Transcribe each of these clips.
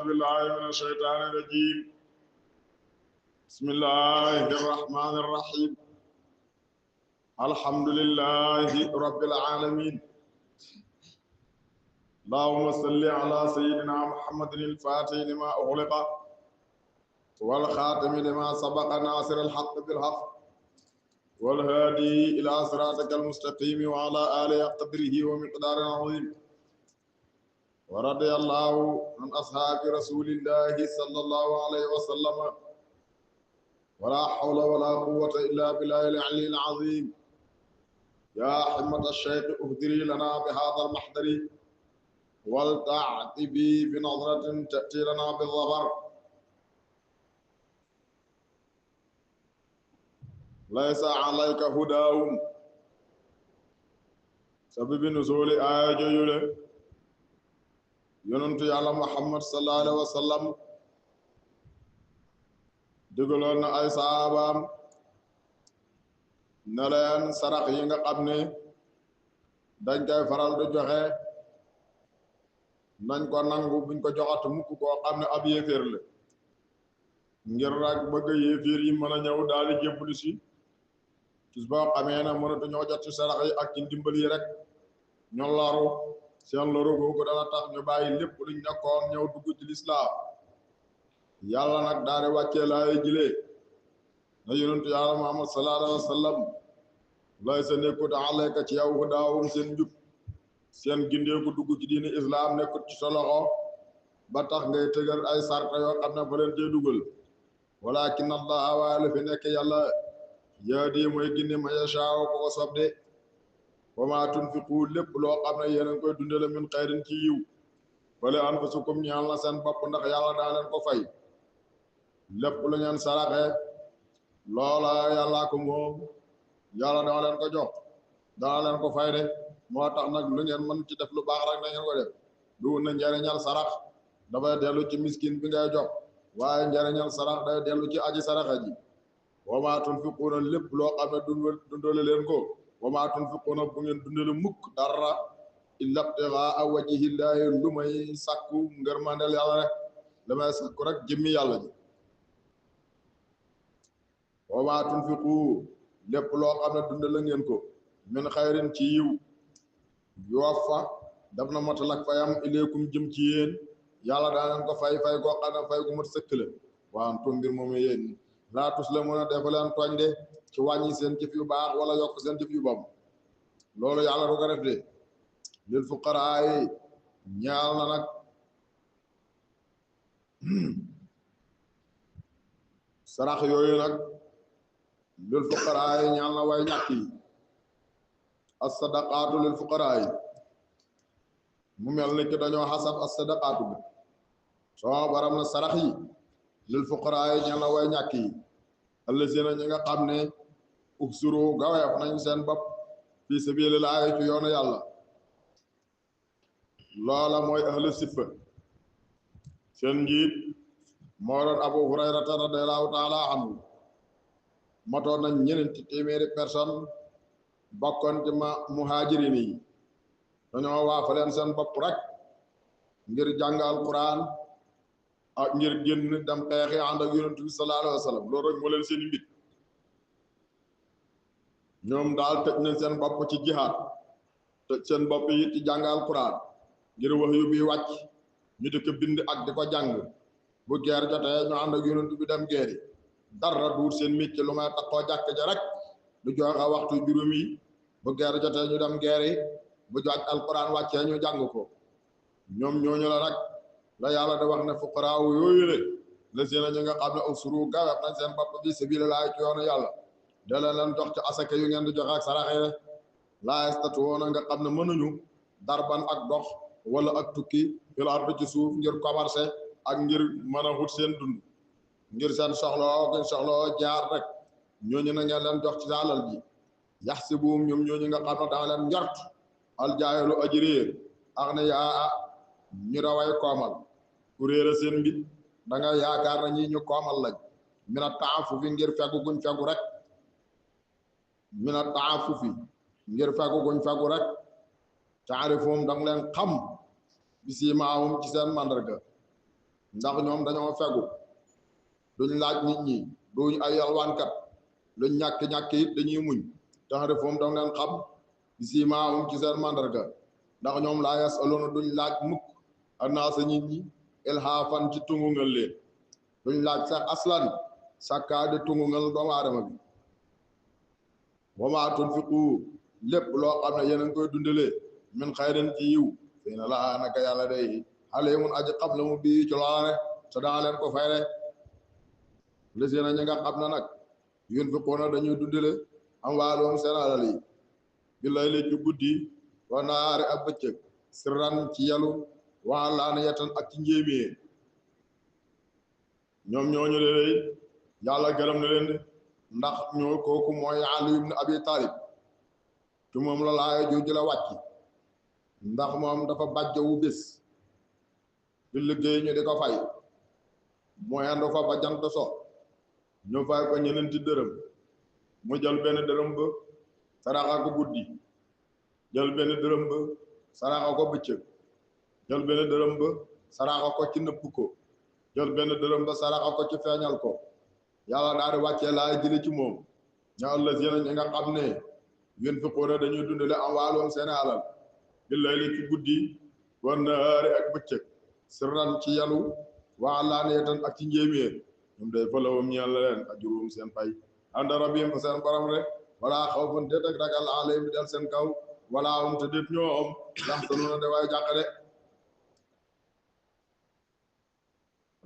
بالله من الشيطان الرجيم بسم الله الرحمن الرحيم الحمد لله رب العالمين اللهم صل على سيدنا محمد الفاتح لما أغلق والخاتم لما سبق ناصر الحق بالحق والهادي إلى صراطك المستقيم وعلى آله قدره ومقدار عظيم ورضي الله عن أصحاب رسول الله صلى الله عليه وسلم ولا حول ولا قوة إلا بالله العلي العظيم يا حمة الشيخ اهدري لنا بهذا المحضر ولتعتبي بنظرة تأتي لنا بالظفر ليس عليك هداهم سبب نزول آية جيولة yonentu yàlla Muhammad sallallahu alayhi wa sallam digaloon na ay saabaam ne leen sarax yi nga xam ne dañ koy faral di joxe nañ ko nangu buñ ko joxat mukk koo xam ne ab yéeféer la ngir rek bëgg yéeféer yi mën a ñëw daal di jébbalu si tis boo xamee ne mënatu ñoo jot ci sarax yi ak ci ndimbal yi rek ñu laru seen loru googu dana tax ñu bàyyi lépp luñ nekkoon ñëw dugg ci lislaam yàlla nag daal di wàccee laay jilee na yonentu yàlla Muhammad sallallahu alayhi wa sallam lay sa nekkut alayka ci yow hudaahum seen njub seen gindeeku dugg ci diini islaam nekkut ci sa loxo ba tax ngay tëgal ay sarta yoo xam ne fa leen cee dugal walakin allaha waaye la fi nekk yàlla yahdi mooy gindi man yashaa ko ko sob de wa maa tunfiqu lépp loo xam ne yéen a ngi koy dundale min xayrin ci yiw wala anfusukum ñaal na seen bopp ndax yàlla daa leen ko fay lépp lu ngeen saraxe loola yàllaa ko moom yàlla daa leen ko jox daa leen ko fay de moo tax nag lu ngeen mën ci def lu baax rek na ngeen ko def du na njariñal sarax dafay dellu ci miskin bi ngay jox waaye njariñal sarax day dellu ci aji saraxa ji wa maa tunfiquuna lépp loo xam ne dundale leen ko wa maa tunfiquuna bu ngeen dundale mukk dara illa ibtigaa wajhillaahi lu may sàkku ngërmandel yàlla rek damay sàkku rek jëmmi yàlla ji wa maa tunfiqu lépp loo xam ne dundale ngeen ko min xayrin ci yiw yuwaffa daf na motal ak fayam ilaykum jëm ci yéen yàlla daa leen ko fay koo xam ne fay gu mat sëkk la waa antum mbir moom yéen laa tuslamuuna defa leen tooñ de ci wàññi seen jëf yu baax wala yokk seen jëf yu bam loolu yàlla du ko def de lil fuqaraa yi ñaal na nag sarax yooyu nag lil fuqaraa yi ñaal na way ñàkk yi as-sadaqaatu lil fuqaraa yi mu mel ni ki dañoo xasab as-sadaqaatu bi soo baram na sarax yi lil fuqaraa yi ñaal na way ñàkk yi allazina ñi nga xam ne uxsuru gaweef nañ seen bopp fi sabilillahi ci yoonu yàlla loola mooy ahlu siffa seen njiit moo doon Abu Hurayrata radiyallahu taala anhu matoon nañ ñeneenti téeméeri personne bokkoon ci muhajirin yi dañoo waafaleen seen bopp rek ngir jàng alquran ak ngir génn dem xeexi ànd ak yonent bi sallallahu alayhi wa sallam loolu rek moo leen seen mbit ñoom daal tëj nañ seen bopp ci jihaad tëj seen bopp yi ci jàng alquran ngir wax yu bi wàcc ñu di ko bind ak di ko jàng bu geer jotee ñu ànd ak yonent bi dem geeri dara duur seen micc lu may taxoo jàkk ja rek du joxe waxtu juróom yi bu geer jotee ñu dem geeri bu jàng alquran wàccee ñu jàng ko ñoom ñooñu la nag la yàlla da wax ne fuqaraaw yooyu le la seen ñi nga xam ne usru gawef nañ seen bopp bi sabilillahi ci yoonu yàlla dala leen jox ci asaka yu ngeen di joxe ak saraxe laa yastatuuna nga xam ne mënuñu darban ak dox wala ak tukki fil ardi ci suuf ngir commerce ak ngir mën a wut seen dund ngir seen soxloo jaar rek ñooñu na ngeen leen jox ci alal ji yaxsibuhum ñoom ñooñu nga xam ne daa leen njort al jaahilu aji réer ak ne yaa ñu raway koomal ku réere seen mbit da nga yaakaar na ñi ñu koomal lañ mina taafufi ngir fegu guñ fegu rek mina taafufi ngir fegu guñ fegu rek taarifuhum dang leen xam bisimaahum ci seen mandarga ndax ñoom dañoo fegu duñ laaj nit ñi duñ ay yalwaankat luñ ñàkk-ñàkk it dañuy muñ taxrifuhum dong leen xam bisiimaahum ci seen mandarga ndax ñoom laa yasaluuna duñ laaj mukk annaasa nit ñi ilhaafan ci tungungal leen duñ laaj sax aslan sàkkaa di tungungal doomu aadama bi wa maa tunfiqu lépp loo xam ne yéen a ngi koy dundalee min xayrin ci yiw fii na laa naka yàlla day aliimun aji xam la mu bii ci loola ne te daa leen ko fay rek lesiina ñi nga xam ne nag yunfiquuna dañuy dundale amwaalahum seen alal yi bi layli ci guddi wa nahaari ak bëccëg sirran ci yalu wa alaaniyatan ak ci njéemee ñoom ñooñu lay yàlla gërëm na leen ndax ñoo kooku mooy Ali ibn Abi Talib ci moom la laaya jooju la wàcc ndax moom dafa bàjjowu bés di liggéey ñu di ko fay mooy ànd fa ba jant so ñu fay ko ñeneenti dërëm mu jël benn dërëm ba saraxa ko guddi jël benn dërëm ba saraxa ko bëccëg jël benn dërëm ba saraxa ko ci nëpp ko jël benn dërëm ba saraxa ko ci feeñal ko yàlla daal di wàccee laay jële ci moom ña allazina ñi nga xam ne yunfiquuna dañuy dundale amwaalahum seen alal bi layli ci guddi wa nahaari ak bëccëg sirran ci yalu wa alaaniyatan ak ci njéeméer ñoom day falawum ñeel leen ajruhum seen pay ànda rabbihim fa seen borom rek wala xawfun déet ak ragal alayhim di dal seen kaw wala hum te déet ñoom yaxzanuuna de waaye jàq de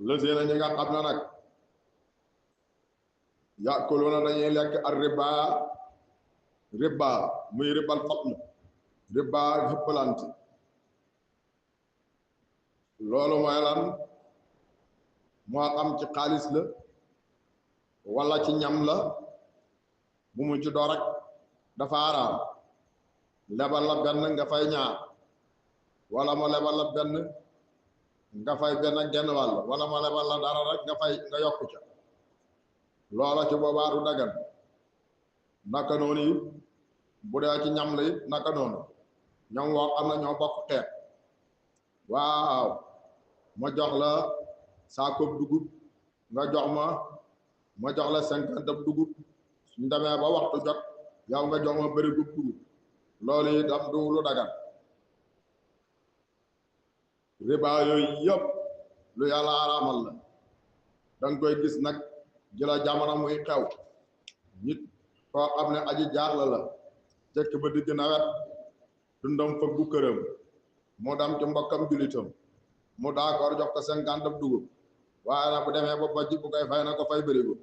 lazina ñi nga xam ne nag yàkkuluuna dañuy lekk ar riba muy ribal fadl riba xëppalante loolu mooy lan moo xam ci xaalis la wala ci ñam la bu mu ci doo rek dafa araam lebal la benn nga fay ñaar wala ma lebal la benn nga fay benn genn wàll wala ma lebal la dara rek nga yokku ca loola ci boobaa du dagan naka noonu it bu dee ci ñam la it naka noonu ñam woo xam ne ñoo bokk xeet waaw ma jox la saakoob dugub nga jox ma jox la 50 ab dugub suñ demee ba waxtu jot yow nga jox ma bëri gub dugub loolu itam du lu dagan riba yooyu yëpp lu yàlla araamal la danga koy gis nag jëla jamono muy xew nit koo xam ne aji jaaxle la jëkk ba digg nawet dundam fëggu këram mu dem ci mbokkam julitam mu d'accord jox ko 50 ab dugub waaye nag bu demee ba bojj bu koy fay na ko fay bërigo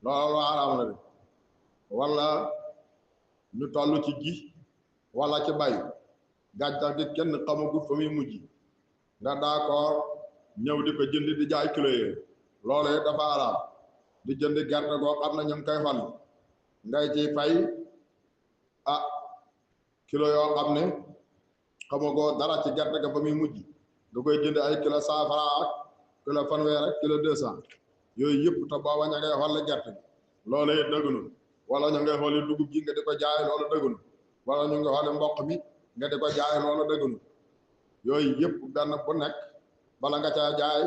loolu araam la de wala ñu toll ci ji wala ci bay gàncax gi kenn xamagut fa muy mujj nga d'accord ñëw di ko jënd di jaay kilo yi loolu it dafa araam di jënd gerte goo xam ne ñu ngi koy fan ngay ciy fay kilo yoo xam ne xamagoo dara ci gerte ga fa muy mujj nga koy jënd ay kilo 100 francs ak kilo fanweer ak kilo 200 yooyu yëpp te booba ña ngay xolle gerte gi loolu it dëgganul wala ñu ngay xolle dugub ji nga di ko jaay loolu dëgganul wala ñu nga xolle mboq mi nga di ko jaay loolu dëgganul yooyu yëpp benn bu nekk bala nga caa jaay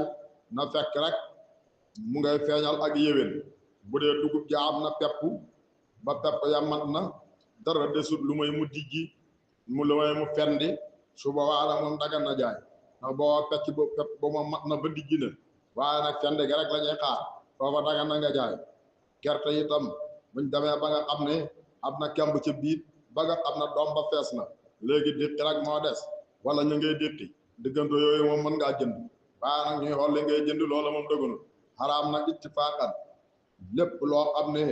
na fekk rek mu ngay feeñal ak yéwén bu dee dugub ja am na pepp ba pepp ya mat na dara desut lu may mu dijji lu may mu fendi su boobaa nag moom dagan na jaay ndax boo pecc ba pepp ba ma mat na ba dijji na waaye nag fendi gi rek la ñuy xaar foofa dagan na nga jaay gerte itam buñ demee ba nga xam ne am na kemb ci biir ba nga xam ne doom ba fees na léegi déqi rek moo des wala ñu ngay déqi diggante yooyu moom mën ngaa jënd waaye nag ñuy xool li ngay jënd loola moom dëgganul xaraam na ittifaqan lépp loo xam ne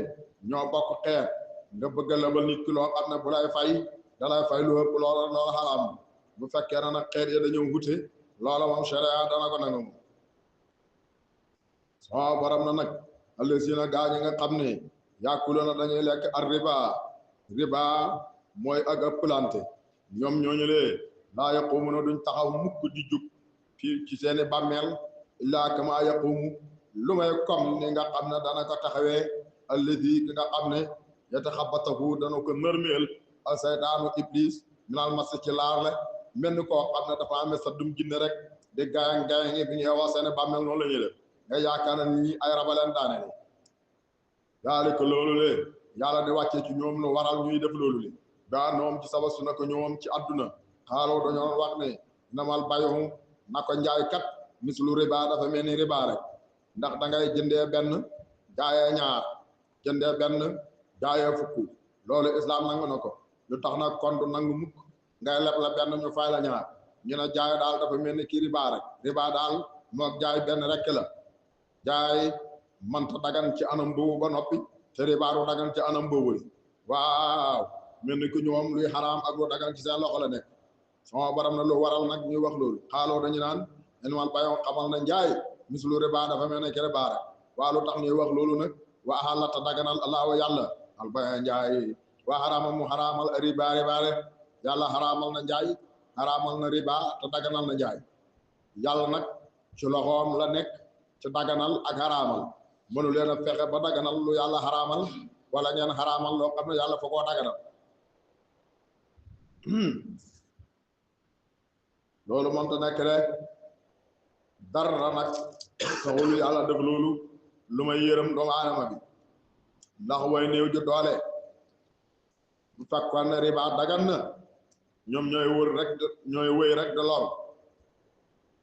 ñoo bokk xeet nga bëgg a lebal nit ki loo xam ne bu lay fay da lay fay lu ëpp loola xaraam bu fekkee na nag xeet ya dañoo wute loola moom sharia dana ko nangu moom soo borom na nag allazina gaa ñi nga xam ne yàkkuloona dañuy lekk ar riba mooy ak ëpplante ñoom ñooñu lee laa yaqumuna duñ taxaw mukk di jug fii ci seeni bàmmeel illaa kama yaqumu lu may comme ni nga xam ne dana ko taxawee allazi ki nga xam ne yataxabatahu dana ko nërmeel al saytaanu iblis minal mas ci laar le mel ni koo xam ne dafa amee sa dum jinne rek di gayan bi ñu yeewoo seen bàmmeel noonu la ñuy def nga yaakaar na ñi ay rabaleen daane ni daal ko loolu le yàlla di wàccee ci ñoom lu waral ñuy def loolu le daa ñoom ci sabab su na ko ñoom ci àdduna xaaloo dañoo wax ne namal bayum na ko njaay kat mislu riba dafa mel ni riba rek ndax da ngay jëndee benn jaayee ñaar jëndee benn jaayee fukk loolu islam nangu na ko lu tax nag kon du nangu mukk ngay leb la benn ñu fay la ñaar ñu ne jaay daal dafa mel ni kii riba rek riba daal moog jaay benn rek la jaay manta dagan ci anam boobu ba noppi te riba du dagan ci anam boobu waaw mel ni ku ñoom luy xaraam ak lu dagan ci seen loxo la nekk sama baram na lu waral nag ñuy wax loolu xaaloo dañu naan enmal bayon xamal na njaay mislu riba dafa mel ne ki riba rek waa lu tax ñuy wax loolu nag wa ahallata daganal allahu yàlla al bayon njaay wa xaraama mu xaraamal riba rek yàlla xaraamal na njaay xaraamal na riba te daganal na njaay yàlla nag ci loxoom la nekk ci daganal ak xaraamal mënu leen a fexe ba daganal lu yàlla xaraamal wala ngeen xaraamal loo xam ne yàlla fa koo daganal loolu mënta nekk rek dara nag taxul yàlla def loolu lu may yërëm doomu aadama bi ndax way néew ju doole bu fekkoon ne riba dagan na ñoom ñooy wëy rek de lor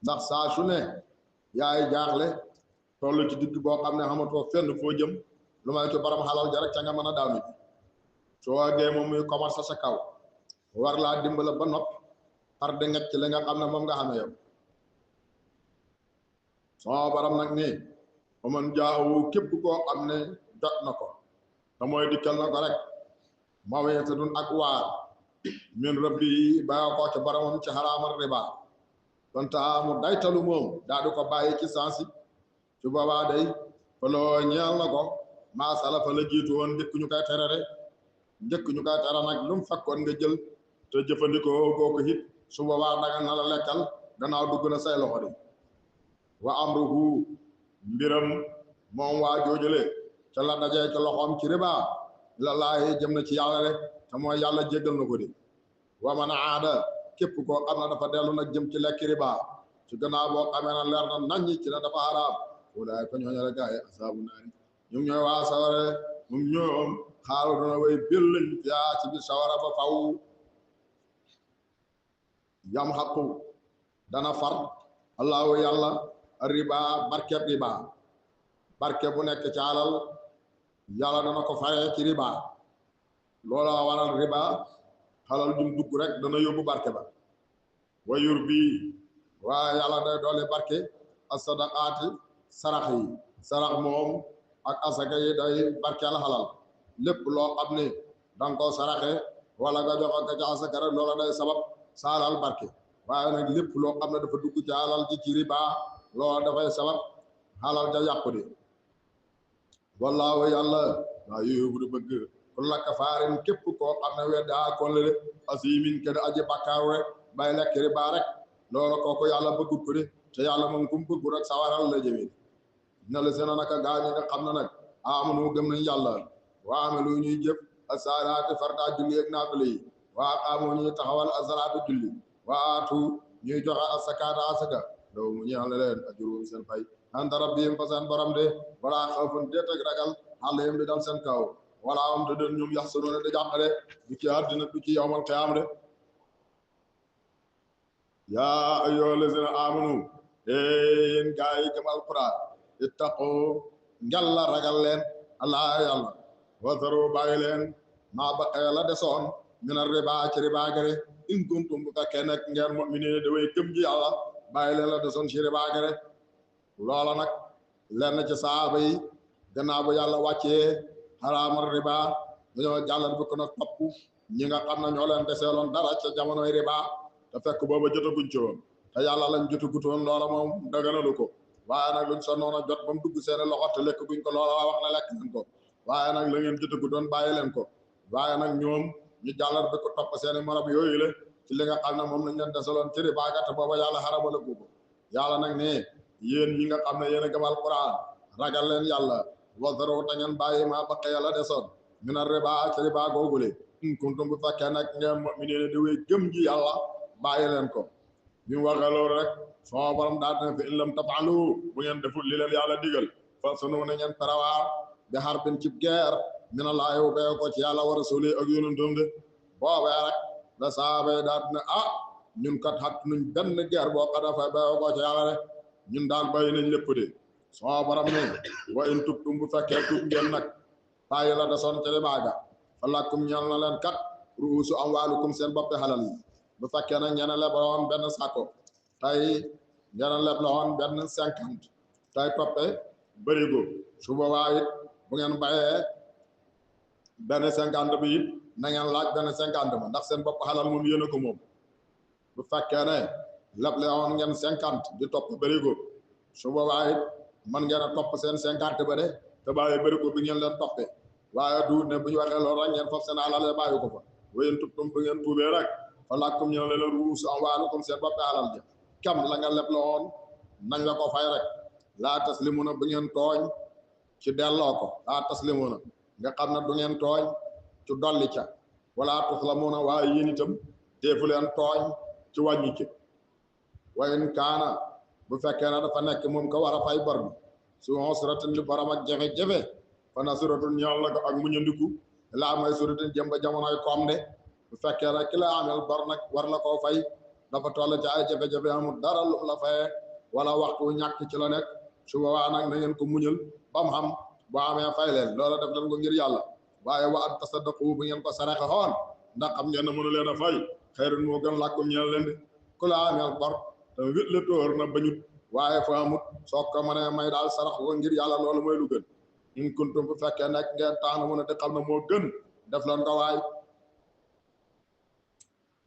ndax saa su ne yaay jaaxle toll ci digg boo xam ne xamatoo fenn foo jëm lu may ci borom xalal ja rek ca nga mën a daanu ji soo dee moom muy commerce sa kaw war laa dimbala ba nopp par de ngecc li nga xam ne moom nga xam ne yow soo borom nag nii aman jaawu képp koo xam ne jot na ko te mooy dikkal na ko rek maw'izatun ak waar min rabbi bàyyi ko ci boromam ci xaraamal riba konta mu daytalu moom daa di ko bàyyi ci sansi su boobaa day fa loo ñeel na ko maasala fa la jiitu woon njëkk ñu koy tere rek njëkk ñu koy tere nag lu mu fekkoon nga jël te jëfandikoo kooku it su boobaa daga na la lekkal gannaaw dugg na say loxo di wa amruhu mbiram moom waa joojule ca la dajee ca loxoom ci riba la laayi jëm na ci yàlla rek te mooy yàlla jéggal na ko di wa man aada képp koo xam ne dafa dellu nag jëm ci lekk riba ci gannaaw boo xamee na leer na naññi ci ne dafa xaraam walaay ko ñooñu la gaay asaabu naari ñoom ñooy waa sawara ñoom ñoom xaaru dana way bél lañ fiyaa ci biir sawara ba faw yam xaqu dana far allahu yàlla riba barkeb riba barke bu nekk ci alal yàlla dana ko faree ci riba loola waral riba xalal jum dugg rek dana yóbbu barke ba wayur bi waaye yàlla day doole barke as sadaqaati sarax yi sarax moom ak asaka yi day barkeel xalal lépp loo xam ne danga ko saraxe wala nga jox ko ci asaka rek loola day sabab sa alal barke waaye nag lépp loo xam ne dafa dugg ci alal ji ci riba loola dafay sabab alal ja yàqu de wallaahu yàlla waa yooyu bu bëgg ku la kafaarin képp koo xam ne weddaa kon la asimin ke da aji bàkkaaru rek bay lekk riba rek loola kooku yàlla bëggut ko de te yàlla moom kum bëggu rek sawaral la jëmee na la seen naka gaa ñi nga xam ne nag amanu gëm nañ yàlla waa amilu ñuy jëf as-saalaati farda julli ak naafile yi waa qaamu ñuy taxawal as-salaata julli waa aatu ñuy joxe as-sakaata asaka daw mu ñeexal leen ajruhum seen fay anda rabbihim fa seen borom de wala xawfun déet ak ragal alayhim di dal seen kaw wala am te den ñoom yaxsanuuna di jàqale du ci àddina du ci yawmal qiyaama de yaa ayyuhal lazina amanu yéen gaa yi gëm alquran ittaqu ngalla ragal leen allah yàlla wazaru bàyyi leen maa baqee la desoon mina riba ci riba gare in kuntum bu fekkee nekk ngeen mu'miniin da way gëm ji yàlla bàyyi leen la desoon ci riba gare loola nag lenn ci saaba yi gannaaw bu yàlla wàccee xaraamal riba dañoo jàllal bi ko nag topp ñi nga xam ne ñoo leen deseeloon dara ca jamonoy riba te fekk booba jotaguñ ci woon te yàlla lañ jotagutoon loola moom daganalu ko waaye nag luñ sonnoon a jot ba mu dugg seeni loxo te lekk guñ ko loola wax na lekk nañ ko waaye nag la ngeen jotagutoon bàyyi leen ko waaye nag ñoom ñu jàllal bi ko topp seeni morom yooyu la ci li nga xam ne moom lañ leen deseeloon ci riba ga te booba yàlla xaramala ko yàlla nag ne yéen ñi nga xam ne yéen a gëm alquran ragal leen yàlla wazaru te ngeen bàyyi maa baqee yàlla desoon mina riba ci riba googule in kuntum bu fekkee nag ngeen mu'miniin di wéy gëm ji yàlla bàyyi leen ko bi mu waxee loolu rek sama borom daal dina fi in lam tafaalu bu ngeen deful li leen yàlla digal fa sunu na ngeen parawaar bi harbin cib guerre minallaahi wu bee ko ci yàlla wa rasuuli ak yonentam de boobee rek la saaba yi daal dina ñun kat xat nuñ benn guerre boo xam dafa bee ko ci yàlla rek ñun daal bàyyi nañ lépp de sama borom ne wa in tubtum bu fekkee tuub ngeen nag bàyyi la desoon ci baaga fa lakum ñeel na leen kat ruusu amwaalukum seen boppi xalal yi bu fekkee nag ngeen lebaloon benn sako tey ngeen lebaloon benn 50 tey toppe bërigo su boobaa it bu ngeen bayee benn 50 bi it na ngeen laaj benn 50 ma ndax seen bopp xalal moom yéen a ko moom bu fekkee ne lebaloon ngeen 50 di topp bërigo su boobaa it man ngeen a topp seen 50 ba de te bàyyi bërigo bi ngeen leen toppee waaye du ne bu ñu waxee loolu rek ngeen foofu seen alal bàyyi ko fa wayen tubtum bu ngeen tuubee rek fa lakum ñeen la ruusu amwaalukum seen boppi alal ja kam la nga leb la woon nañ la ko fay rek laa taslimuna bu ngeen tooñ ci delloo ko laa taslimuna nga xam ne du ngeen tooñ ci dolli ca wala tuslamuna waaye yéen itam deefu leen tooñ ci wàññi ci wayen kaana bu fekkee ne dafa nekk moom ko war a fay bor bi su usratin li borom ak jafe-jafe fa nasiratun ñeel la ko ak muñandiku laa may suratin jëm ba jamonoy koom de bu fekkee rek ki la amel bor nag war la koo fay dafa toll ci ay jafe-jafe amul dara lu la fayee wala waxtu ñàkk ci la nekk su boobaa nag na ngeen ko muñal ba mu xam boo amee fay leen loola def leen ko ngir yàlla waaye wa an tasaddaqu bu ngeen ko saraxe xoon ndax xam ngeen ne mënu leen a fay xayrun moo gën làkkum ñeel leen de ku la amel bor te wét la tóor na bañut waaye fa amut soo ko mënee may daal sarax ko ngir yàlla loolu mooy lu gën in kuntum bu fekkee nekk ngeen tax na mën a di xam ne moo gën def leen ko waay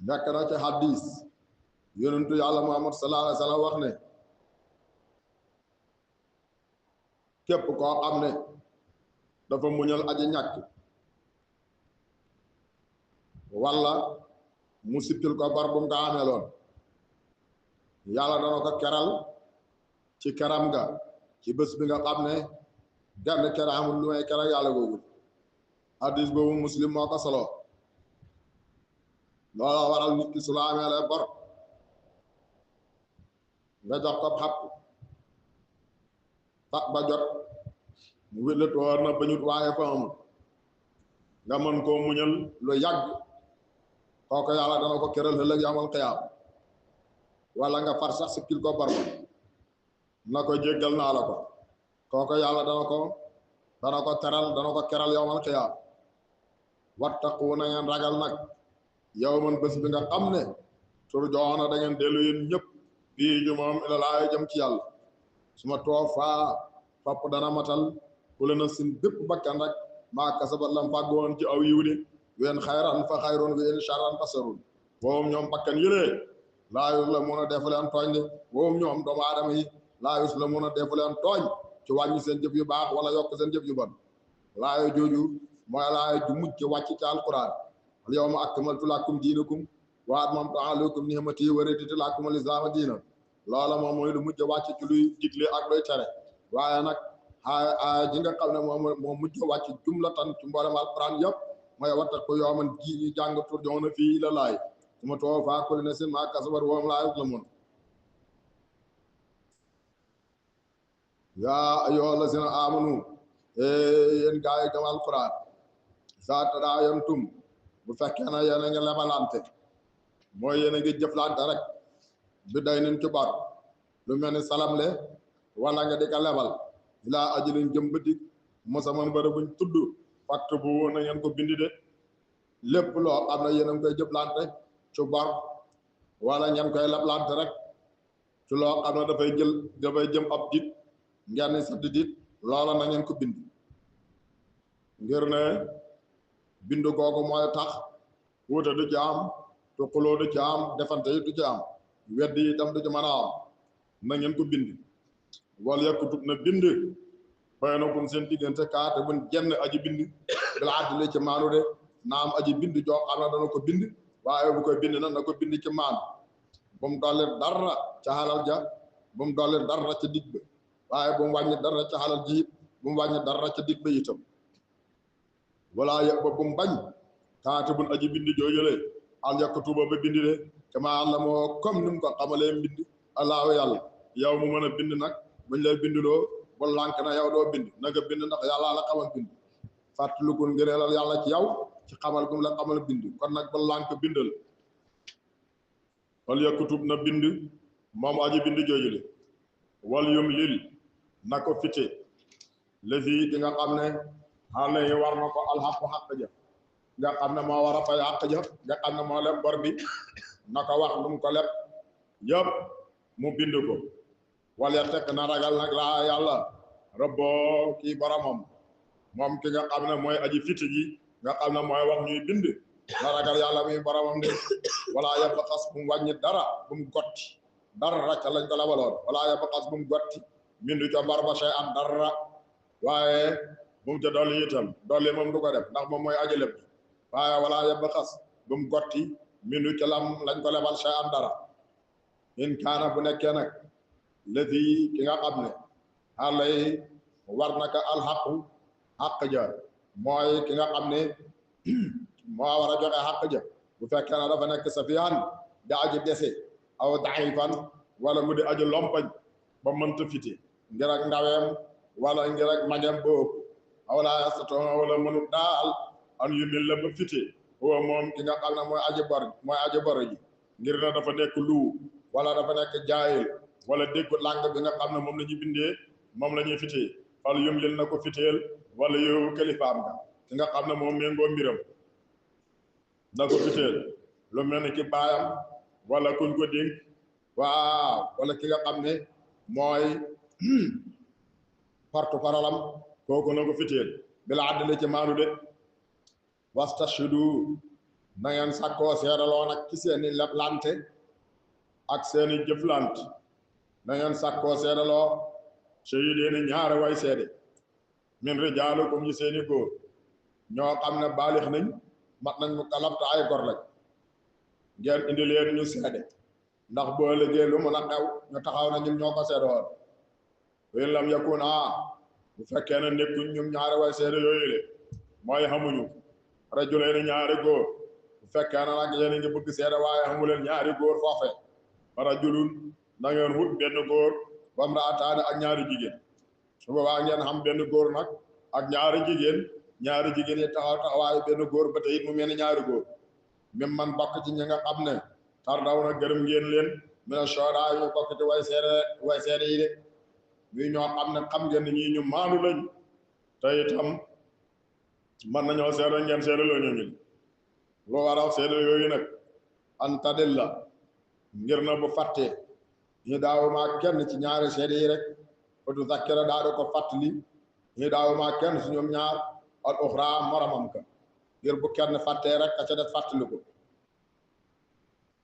nekk na ci hadis yonentu yàlla Muhammad sallallahu alayhi wa sallam wax ne képp koo xam ne dafa muñal aji ñàkk walla mu sippil ko bor bu mu ko ameeloon yàlla dana ko keral ci keram nga ci bés bi nga xam ne genn kera amul lu may kera yàlla googu hadis boobu muslim moo ko solo looloo waral nit ki su la ameelee bor nga jox ko xapp tak ba jot mu wétla toor na bañut waaye fa amul nga mën koo muñal lu yàgg kooku yàlla dana ko keral ëllëg yamal xiyaam wala nga far sax sippil ko bor na ko jéggal naa la ko kooku yàlla dana ko teral dana ko keral yawmal xiyaam wattaqu na ngeen ragal nag yow man bés bi nga xam ne turjoona da ngeen dellu yéen ñëpp fii ju moom ilalaayo jëm ci yàlla su ma too faa topp dana matal ku la na sin bépp bakkan rek maa kasabat lam fàggoon ci aw yiw de ween xayran fa xayrun ween charran fa sarun woom ñoom bakkan yëlee laayus la mun a defu leen tooñ de woom ñoom doomu aadama yi laayus la mun a defu leen tooñ ci wàññi seen jëf yu baax wala yokk seen jëf yu bon laayo jooju mooy laayo ju mujj wàcc ci alquran al yawma akmaltu lakum diinakum wa atmamtu alaykum ni'mati wa raditu lakum al islaama diina loola moom mooy lu mujj wàcc ci luy digle ak luy tere waaye nag aaya ji nga xam ne moom mujj wàcc jumlatan ci mboolem alquran yëpp mooy wattaqu yawman ji ñu jàng turja'uuna fiihi ila llaahi summa tuwaffaa kullu nafsin maa kasabat wa hum laa yuzlamuun yaa ayyuhal lazina aamanu yéen gaa yi gëm alquran saa tadaayantum bu fekkee na yéen a ngi lebalante mooy yéen a ngi jëflante rek bi day nin ci bor lu mel ni salam le wala nga di ko lebal ilaa ajalin jëm ba dig musamman bara buñ tudd fatt bu na ngeen ko bindi de lépp loo xam ne yéen a ngi koy jëflante ci bor wala ngeen koy leblante rek ci loo xam ne dafay jëm ab dig ngeen sadd dit loola na ngeen ko bind ngir ne bind googu mooy tax wuute du ci am te xuloo du ci am defante yi du ci am weddi yi itam du ci mën a am na ngeen ko bind wala yakkutub na bind baynakum seen diggante kaate buñ jenn aji bind bila adli ci maanu de naam aji bind joo xam ne dana ko bind waaye bu koy bind na ko bind ci maanu bu mu dolli dara ca xalal ja bu mu dolli dara ca dig ba waaye bu mu wàññi dara ca xalal ji bu mu wàññi dara ca dig ba itam wala yëpp ba bu mu bañ kaate buñ aji bind joo yëlee al yakkatuba ba bind de kama allamoo comme ni mu ko xamalee mbind allahu yàlla yow mu mën a bind nag buñ lay binduloo ba lànk na yow doo bind na nga bind ndax yàlla la xamal bind fàttalikul ngëneelal yàlla ci yow ci xamal gum la xamal bind kon nag ba lànk bindal wal yaktub na bind moom aji bind joojule wal yumlil na ko fite lesi di nga xam ne xale yi war na ko alxaqu xaq ja nga xam ne moo war a fay xaq ja nga xam ne moo leb bor bi na ko wax lu mu ko leb yëpp mu bind ko wal ya tekk na ragal nag laa yàlla rëbboo kii boromam moom ki nga xam ne mooy aji fiti ji nga xam ne mooy wax ñuy bind na ragal yàlla muy boromam de wala yabba xas bu mu wàññi dara bu mu gotti dara ca lañ ko labaloon wala yabba xas bu mu gotti bindu ca bor ba sey am dara waaye bu mu ca dolli itam dolli moom du ko def ndax moom mooy aji leb waaye wala yabba xas bu mu gotti bindu ca lam lañ ko lebal sey am dara in kaana bu nekkee nag lati ki nga xam ne alay war naka alxaqu xaq ja mooy ki nga xam ne moo war a joxe xaq ja bu fekkee ne dafa nekk safiyan da aji dese aw daifan wala mu di aji lompañ ba mënta fiti ngir ak ndaweem wala ngir ak magem boobu wala yastato wala mënut daal an yu mil la ba fiti huwa moom ki nga xam ne mooy aji bor ji ngir na dafa nekk luu wala dafa nekk jaayil wala déggu langue bi nga xam ne moom la ñu bindee moom la ñuy fitee fal yum lil na ko fiteel wala yow kalifaam nga ki nga xam ne moom méngoo mbiram na ko fiteel lu mel ni ki baayam wala kuñ ko dénk waaw wala ki nga xam ne mooy porte-parole kooku na ko fiteel bila àddale ci maanu de wastashidu na ngeen sàkkoo seedaloo nag ci seeni leblante ak seeni jëflant na ngeen sàkkoo seedaloo shahideeni ñaari way seede min rijaalikum yi seeni góor ñoo xam ne baalix nañ mat nañ mu kalaf te ay gor lañ ngeen indi leen ñu seede ndax boo liggéey lu mën a xew ñu taxaw na ñun ñoo ko seede woon wéen lam yakun bu fekkee ne nekkuñ ñum ñaari way seede yooyu le mooy xamuñu rajulayni ñaari góor bu fekkee ne nag yéen a ngi bëgg seede waaye xamu leen ñaari góor foofe rajulun na ngeen wut benn góor ba mraataani ak ñaari jigéen su boobaa ngeen xam benn góor nag ak ñaari jigéen yi taxaw taxawaayu benn góor ba tey mu mel ni ñaari góor même man bokk ci ñi nga xam ne tar daw na gërëm ngeen leen mina shoda yu bokk ci way seede yi de ñuy ñoo xam ne xam ngeen ñii ñu maanu lañ te itam man nañoo seede ngeen seede loo ñu lu waral seede yooyu nag an tadilla ngir na bu fàttee ñu daawuma kenn ci ñaari seede yi rek otu zakkira daa ko fàttali ñu daawuma kenn ci ñoom ñaar al uxra moromam ka ngir bu kenn fàttee rek ka ca def fàttali ko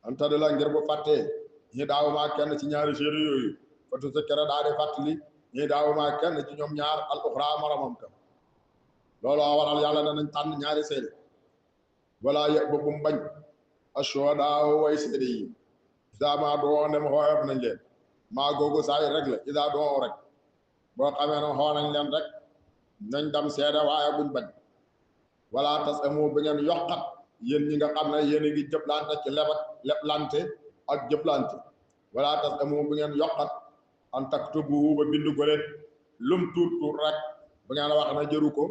anta de la ngir bu fàttee ñu daawuma kenn ci ñaari seede yooyu otu zakkira daa di fàttali ñu daawuma kenn ci ñoom ñaar al uxra moromam ka looloo waral yàlla ne nañ tànn ñaari seede wala yëg ba bu mu bañ ashuhadaa way seede yi isa maa doo dem xooyof nañ leen maa googu saa yi rek la isa doo rek boo xamee ne xoo nañ leen rek nañ dem seede waaye buñ bañ wala tas amu bi ngeen yokkat yéen ñi nga xam ne yéen a ngi jëflante ci leblante ak jëflante wala tas amu bi ngeen yokkat an taktubu ba bindu ko leen lum tuut tuut rek bu ngeen wax na jëru ko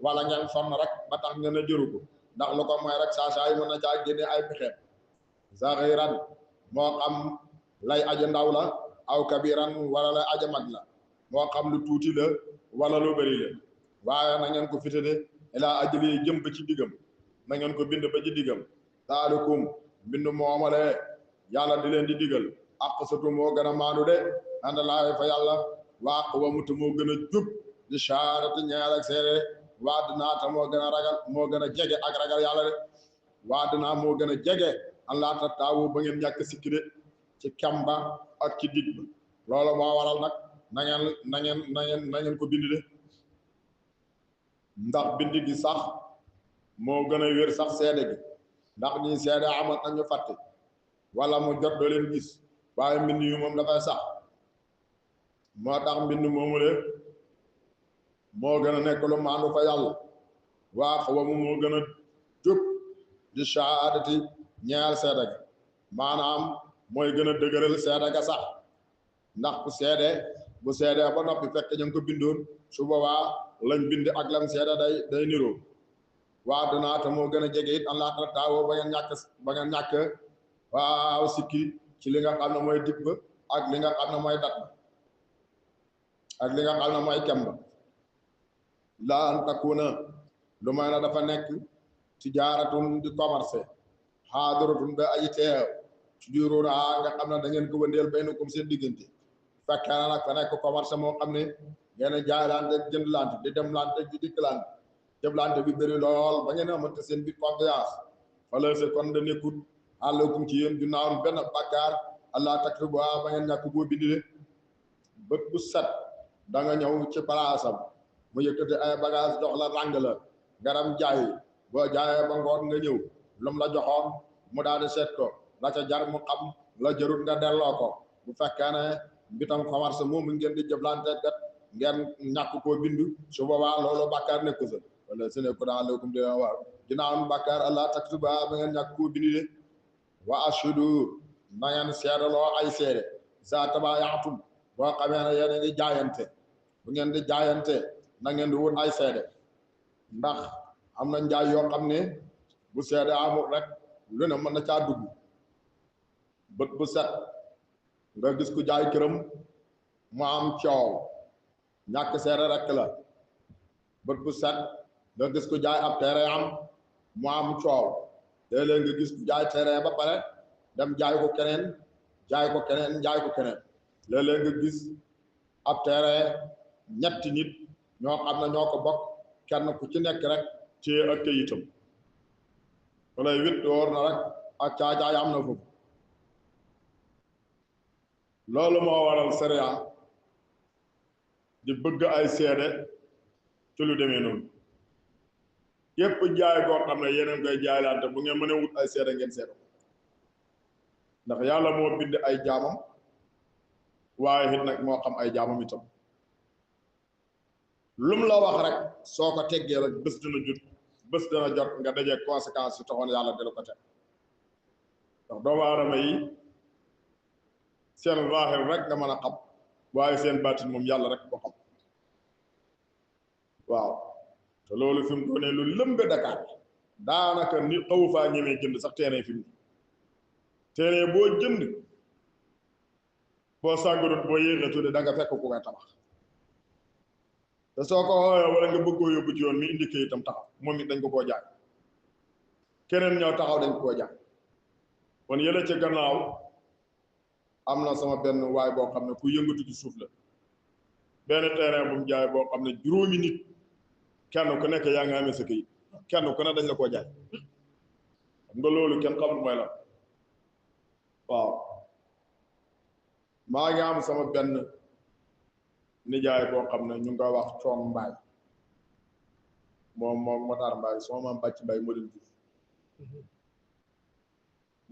wala ngeen sonn rek ba tax ngeen a jëru ko ndax lu ko mooy rek saa yi mën na caa génne ay pexeem saxiran moo xam lay aja ndaw la aw kabiran wala lay aja mag la moo xam lu tuuti la wala lu bëri la waaye na ngeen ko fitade ilaa ajali jëm ba ci diggam na ngeen ko bind ba ci diggam taalikum bind moomale yàlla di leen di digal aqsatu moo gën a maandu de anda laay fa yàlla waaq wa mutu moo gën a jub di shaarati ñaar ak seere waa dinaa ta moo gën a ragal moo gën a jege ak ragal yàlla de waa dinaa moo gën a jege allah ta taawu ba ngeen ñàkk sikki de ci kamba ak ci dig ba loolu moo waral nag na ngeen ko bind de ndax bind gi sax moo gën a wér sax seede gi ndax ñii seede amat nañu fàtte wala mu jot doo leen gis waaye mbind yu moom dafay sax moo tax mbind moomu de moo gën a nekk lu maandu fa yàlla waa xawamu moo gën a jub di shahaadati ñaar seede gi maanaam mooy gën a dëgëral seede ga sax ndax ku seede bu seede ba noppi fekk ñu ngi ko bindoon su boobaa lañ bind ak lam seede day niroo waa dunaa te moo gën a jege it Allah ta taawoo ba ngeen ñàkk waaw sikki ci li nga xam ne mooy dig ba ak li nga xam ne mooy dat ba ak li nga xam ne mooy kemba laa an takuna lu may na dafa nekk tijaaratun di commerce xaadaratun ba ay teew ci diiroona nga xam ne da ngeen ko wëndeel baynakum seen diggante fekkee na nag fa nekk commerce moo xam ne ngeen a jaaylante jëndlante di demlante di dikkalante jëblante bi bëri lool ba ngeen amante seen biir confiance fala se kon da nekkul àllakum ci yéen junnaawun benn bàkkaar allah takribu ba ngeen ñàkk boo bindi de bët bu set da nga ñëw ci palaasam mu yëkkati ay bagage jox la ràng la ngaram jaay boo jaayee ba ngoon nga ñëw lum la joxoon mu daal di seet ko la ca jar mu xam la jarut nga delloo ko bu fekkee ne bitam commerce moomu ngeen di jëflante kat ngeen ñàkk koo bindu su boobaa loolu bàkkaar nekku sa wala su nekku daa aleykum dina waaw ginnaaw am bàkkaar allah taktuba ba ngeen ñàkk koo bindu de wa ashudu na ngeen seedaloo ay seede sa tabayaatum boo xamee ne yéen a ngi jaayante bu ngeen di jaayante na ngeen di wut ay seede ndax am na njaay yoo xam ne bu seede amul rek lu ne mën na caa dugg bët bu set nga gis ku jaay këram mu am coow ñàkk seede rek la bët bu set nga gis ku jaay ab terrain am mu am coow léeg-léeg nga gis ku jaay terrain ba pare dem jaay ko keneen jaay ko keneen jaay ko keneen léeg-léeg nga gis ab terrain ñetti nit ñoo xam ne ñoo ko bokk kenn ku ci nekk rek ci ak kayitam wala wit door na rek ak caajaay am na foofu loolu moo waral sariya di bëgg ay seede ci lu demee noonu yépp jaay koo xam ne yeneen koy jaaylante bu ngeen mën a wut ay seede ngeen seede ndax yàlla moo bind ay jaamam waaye it nag moo xam ay jaamam itam lum la wax rek soo ko teggee rek bés dina jot nga dajee conséquence yu taxoon yàlla dina ko teg ndax doomu aadama yi seen zaahir rek nga mën a xam waaye seen baatin moom yàlla rek ko xam waaw te loolu fi mu doonee lu lëmbe Dakar daanaka nit xawu faa ñemee jënd sax terrain fi mu terrain boo jënd boo sàggarut boo yéexee tuuti da nga fekk ku koy tabax te soo ko xoolee wala nga bëggoo yóbbu ci yoon mi indi kayitam taxaw moom it dañ ko koo jaay keneen ñëw taxaw dañ ko koo jaay kon yële ca gannaaw am na sama benn waay boo xam ne ku yëngatu ci suuf la benn terrain bu mu jaay boo xam ne juróomi nit kenn ku nekk yaa nga amee sa kayit kenn ku ne dañ la koo jaay xam nga loolu kenn xamul mooy la waaw maa ngi am sama benn nijaay boo xam ne ñu nga wax coon mbaay moom Matar Mbaay sama maam bàcc Mbaay moo leen jur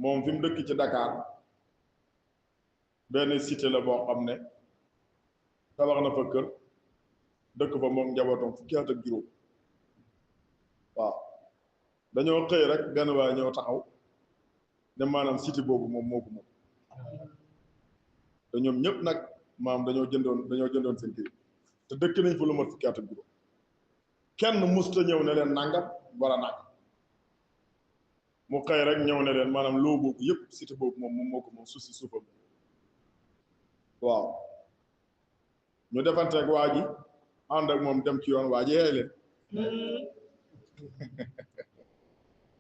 moom fi mu dëkk ci Dakar benn cité la boo xam ne tabax na fa kër dëkk fa moom njabootam fukki at ak juróom waaw dañoo xëy rek benn waay ñëw taxaw ne maanaam cité boobu moom moo ko moom te ñoom ñëpp nag maam dañoo jëndoon seen kër te dëkk nañ fa lu mat fukki at ak juróom kenn musta ñëw ne leen nangam wala nangam mu xëy rek ñëw ne leen maanaam loo boobu yëpp cité boobu moom moo ko moom suuf si suufam waaw ñu defanteeg waa ji ànd ak moom dem ci yoon waa ji yee leen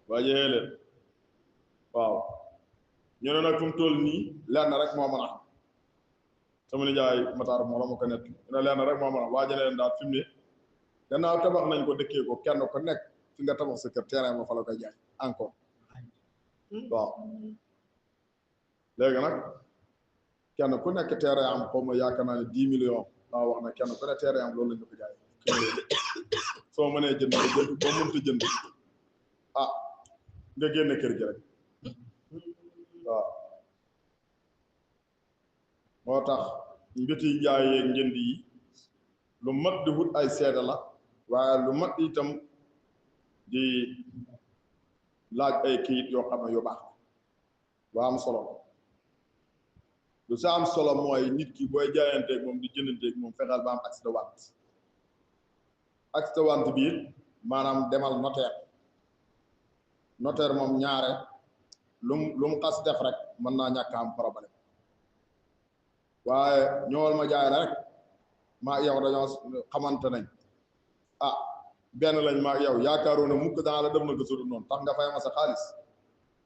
waa ji yee leen waaw ñu ne nag fu mu toll nii lenn rek moo mën a xam sama nijaay Matar moo la ma ko nekk ñu ne lenn rek moo mën a waa ji ne leen daal fi mu ne gannaaw tabax nañ ko dëkkee ko kenn ko nekk fi nga tabax sa kër terrain ma fa la koy jaay encore waaw léegi nag kenn ku nekk terrain am xaw ma yaakaar naa ne 10 millions daa wax ne kenn ku ne terrain am loolu lañ ko jaay soo mënee jënd nga jënd boo mënta jënd ah nga génne kër gi rek waaw moo tax mbiti njaay yeeg njënd yi lu mat di wut ay seede la waaye lu mat itam di laaj ay kayit yoo xam ne yu baax bu am solo lu sa am solo mooy nit ki booy jaayanteeg moom di jëndanteeg moom fexeel ba am acte de vente acte de vente bi maanaam demal notaire moom ñaare lu mu xas def rek mën naa ñàkk am problème waaye ñëwal ma jaay la rek maa yow dañoo xamante nañ ah benn lañ maa yow yaakaaroon ne mukk dana la def na gëstu noonu tax nga fay ma sa xaalis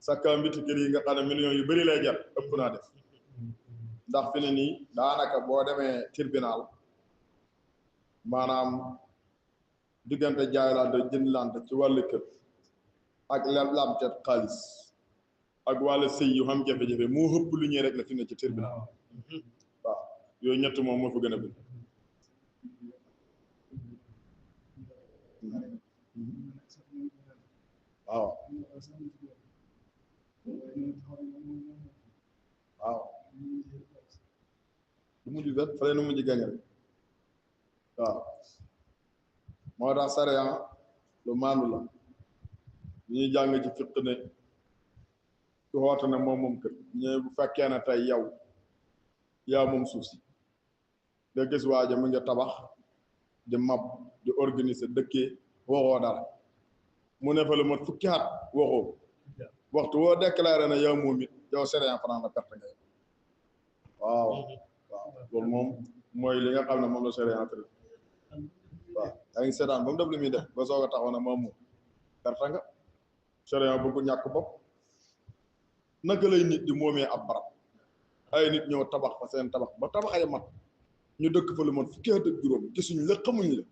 sa kambiti kër yi nga xam ne millions yu bëri lay jar ëpp naa def ndax fi ne nii daanaka boo demee tribunal maanaam diggante jaaylante jëndlante ci wàllu kër ak leblante xaalis ak wàllu sëy yu xam jafe-jafe moo ëpp lu ñuy rek la fi ne ci tribunal waaw yooyu ñett moom moo fa gën a bëri waaw waaw lu mujj bet fale nu mujj gañe rek waaw moo tax sariya lu maandu la ñuy jàng ci fiq ne su xoote ne moom kër ñe bu fekkee ne tey yow yaa moom suuf si nga gis waaja mu ngi tabax di mab di organiser dëkkee waxoo dara mu ne fa lu mat fukki at waxoo waxtu woo déclaré na yow moom it yow sariya fanaan la perte nga waaw loolu moom mooy li nga xam ne moom la sariya tëral waaw yaa ngi seetaan ba mu def li muy def ba soog a taxaw ne moom perte nga sariya bëggu ñàkk bopp naka lay nit di moomee ab barab ay nit ñëw tabax fa seen tabax ba tabax ay mat ñu dëkk fa lu mat fukki at ak juróom gisuñ la xamuñ la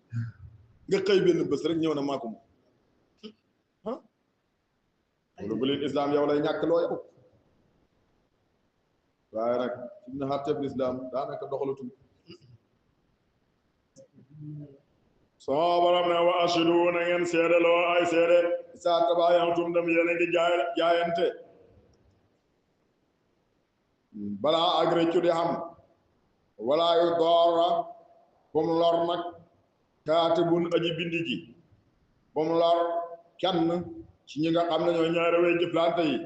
nga xëy benn bés rek ñëw na maa ko moom ah loolu bu leen islam yow lay ñàkk loo yow waaye nag fi mu ne xàtteeb islam daanaka doxalatul soo borom ne wa ashidu na ngeen seede loo ay seede saa tabaayantum dem yéen a ngi jaayante balaa ak réccu di xam walaa yu doora bu mu lor nag kaatibun aji bindi ji bu mu lor kenn ci ñi nga xam ne ñoo ñaari way jëflante yi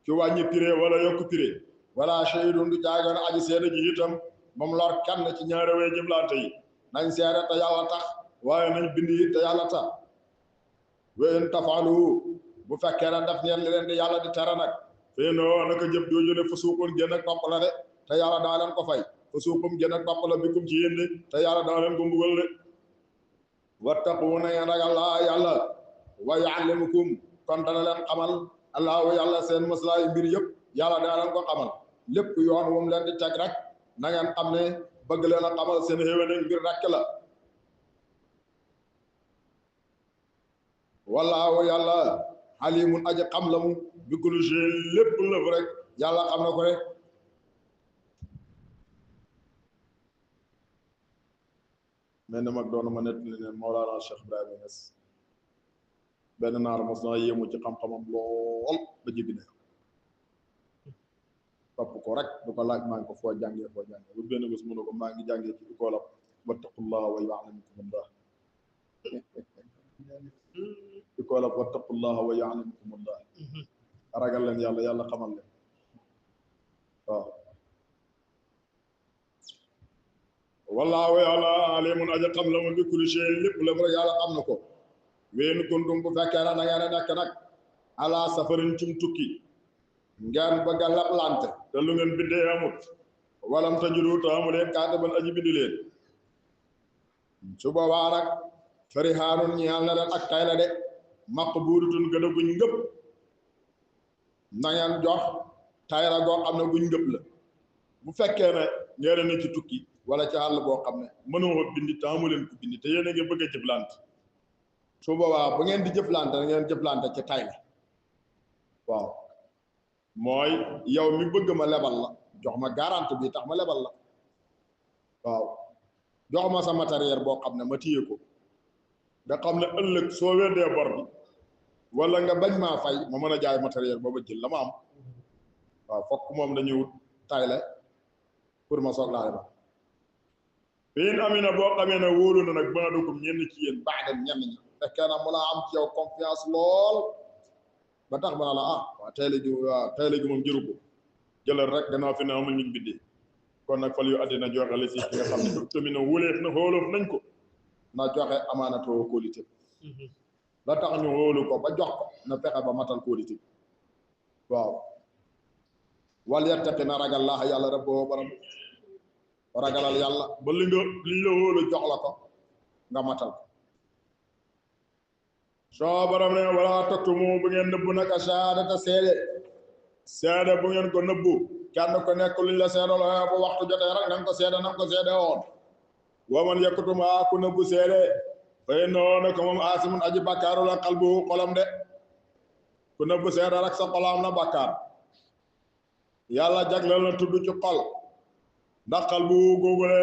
ci wàññi piré wala yokku piré wala shahidun du jaagoon aji seede ji itam bu mu lor kenn ci ñaari way jëflante yi nañ seede te yàlla tax waaye nañ bindi yi te yàlla tax ween tafalu bu fekkee ne def ngeen li leen di yàlla di tere nag fii noo naka jëf jooju ne fa suukoon génn ak topp la de te yàlla daa leen ko fay fa suukum génn ak topp la bikum ci yéen de te yàlla daa leen ko mbugal de wattaqu na ngeen ragal laa yàlla wa yuallimukum kon dana leen xamal allahu yàlla seen maslaay mbir yëpp yàlla daa leen ko xamal lépp yoon wu mu leen di teg rek na ngeen xam ne bëgg leen a xamal seen xéwéne mbir rek la wallaahu yàlla alimun aji xam la mu bi kulli shay lépp lëf rek yàlla xam na ko rek mel na mag doona ma nett li ne Mawlana Cheikh Ibrahima Niass benn naar mos naa yéemu ci xam-xamam lool ba jéggi ne topp ko rek du ko laaj maa ngi ko foo jàngee bu benn bés mu ne ko maa ngi jàngee ci école ab wattaqullah wa yuallimukumullah école ab wattaqullah wa yuallimukumullah ragal leen yàlla yàlla xamal leen waaw wallaahu yàlla alimun aja xam la mu bi kulli shay lépp la rek yàlla xam na ko ween kuntum bu fekkee na da ngeen a nekk nag ala safarin cim tukki ngeen bëgg a lablante te lu ngeen bindee amut walam tajidu te amu leen kaatiban aji bindi leen su boobaa nag farihaanun ñeel na leen ak tay la de maqbuudatun gën a guñ ngëpp na ngeen jox tay la goo xam ne guñ ngëpp la bu fekkee ne ngeen ne ci tukki wala ci àll boo xam ne mënoo bindi te amu leen ko bindi te yéen a ngi bëgg a jëflante su boobaa bu ngeen di jëflante na ngeen jëflante ci tay la waaw mooy yow mi bëgg ma lebal la jox ma garantie bi tax ma lebal la waaw jox ma sa matériel boo xam ne ma téye ko nga xam ne ëllëg soo weddee bor bi wala nga bañ maa fay ma mën a jaay matériel booba jël la ma am waaw fokk moom dañuy wut tayle pour ma soog laa lebal fiin amina boo xamee ne wóolu na nag baadukum ñenn ci yéen baaden ñenn ñi fekkee na mu laa am ci yow confiance lool ba tax ma la ah waaw tayle gi moom jëru ko jëlal rek gannaaw fi ne amul ñu bindee kon nag fal yu àddina joxe la si ki nga xam ne tamit na wóoleef na xooloof nañ ko na joxe amaanatoo kóolite la tax ñu wóolu ko ba jox ko na fexe ba matal kóolite waaw wal yattaqi na ragal laaha yàlla rabboo borom ragalal yàlla ba li la wóolu jox la ko nga matal ko soo borom ne wala taktumu bu ngeen nëbbu nag shahadata seede bu ngeen ko nëbbu kenn ko nekk luñ la seedal bu waxtu jotee rek nanga ko seede nanga ko seede woon wa man yaktumu ku nëbbu seede fa innahu naka moom aasimun aji bàkkaaru la qalbu xolam de ku nëbbu seede rek sa xolam na bàkkaar yàlla jagleel na tudd ci xol ndax qalbu googule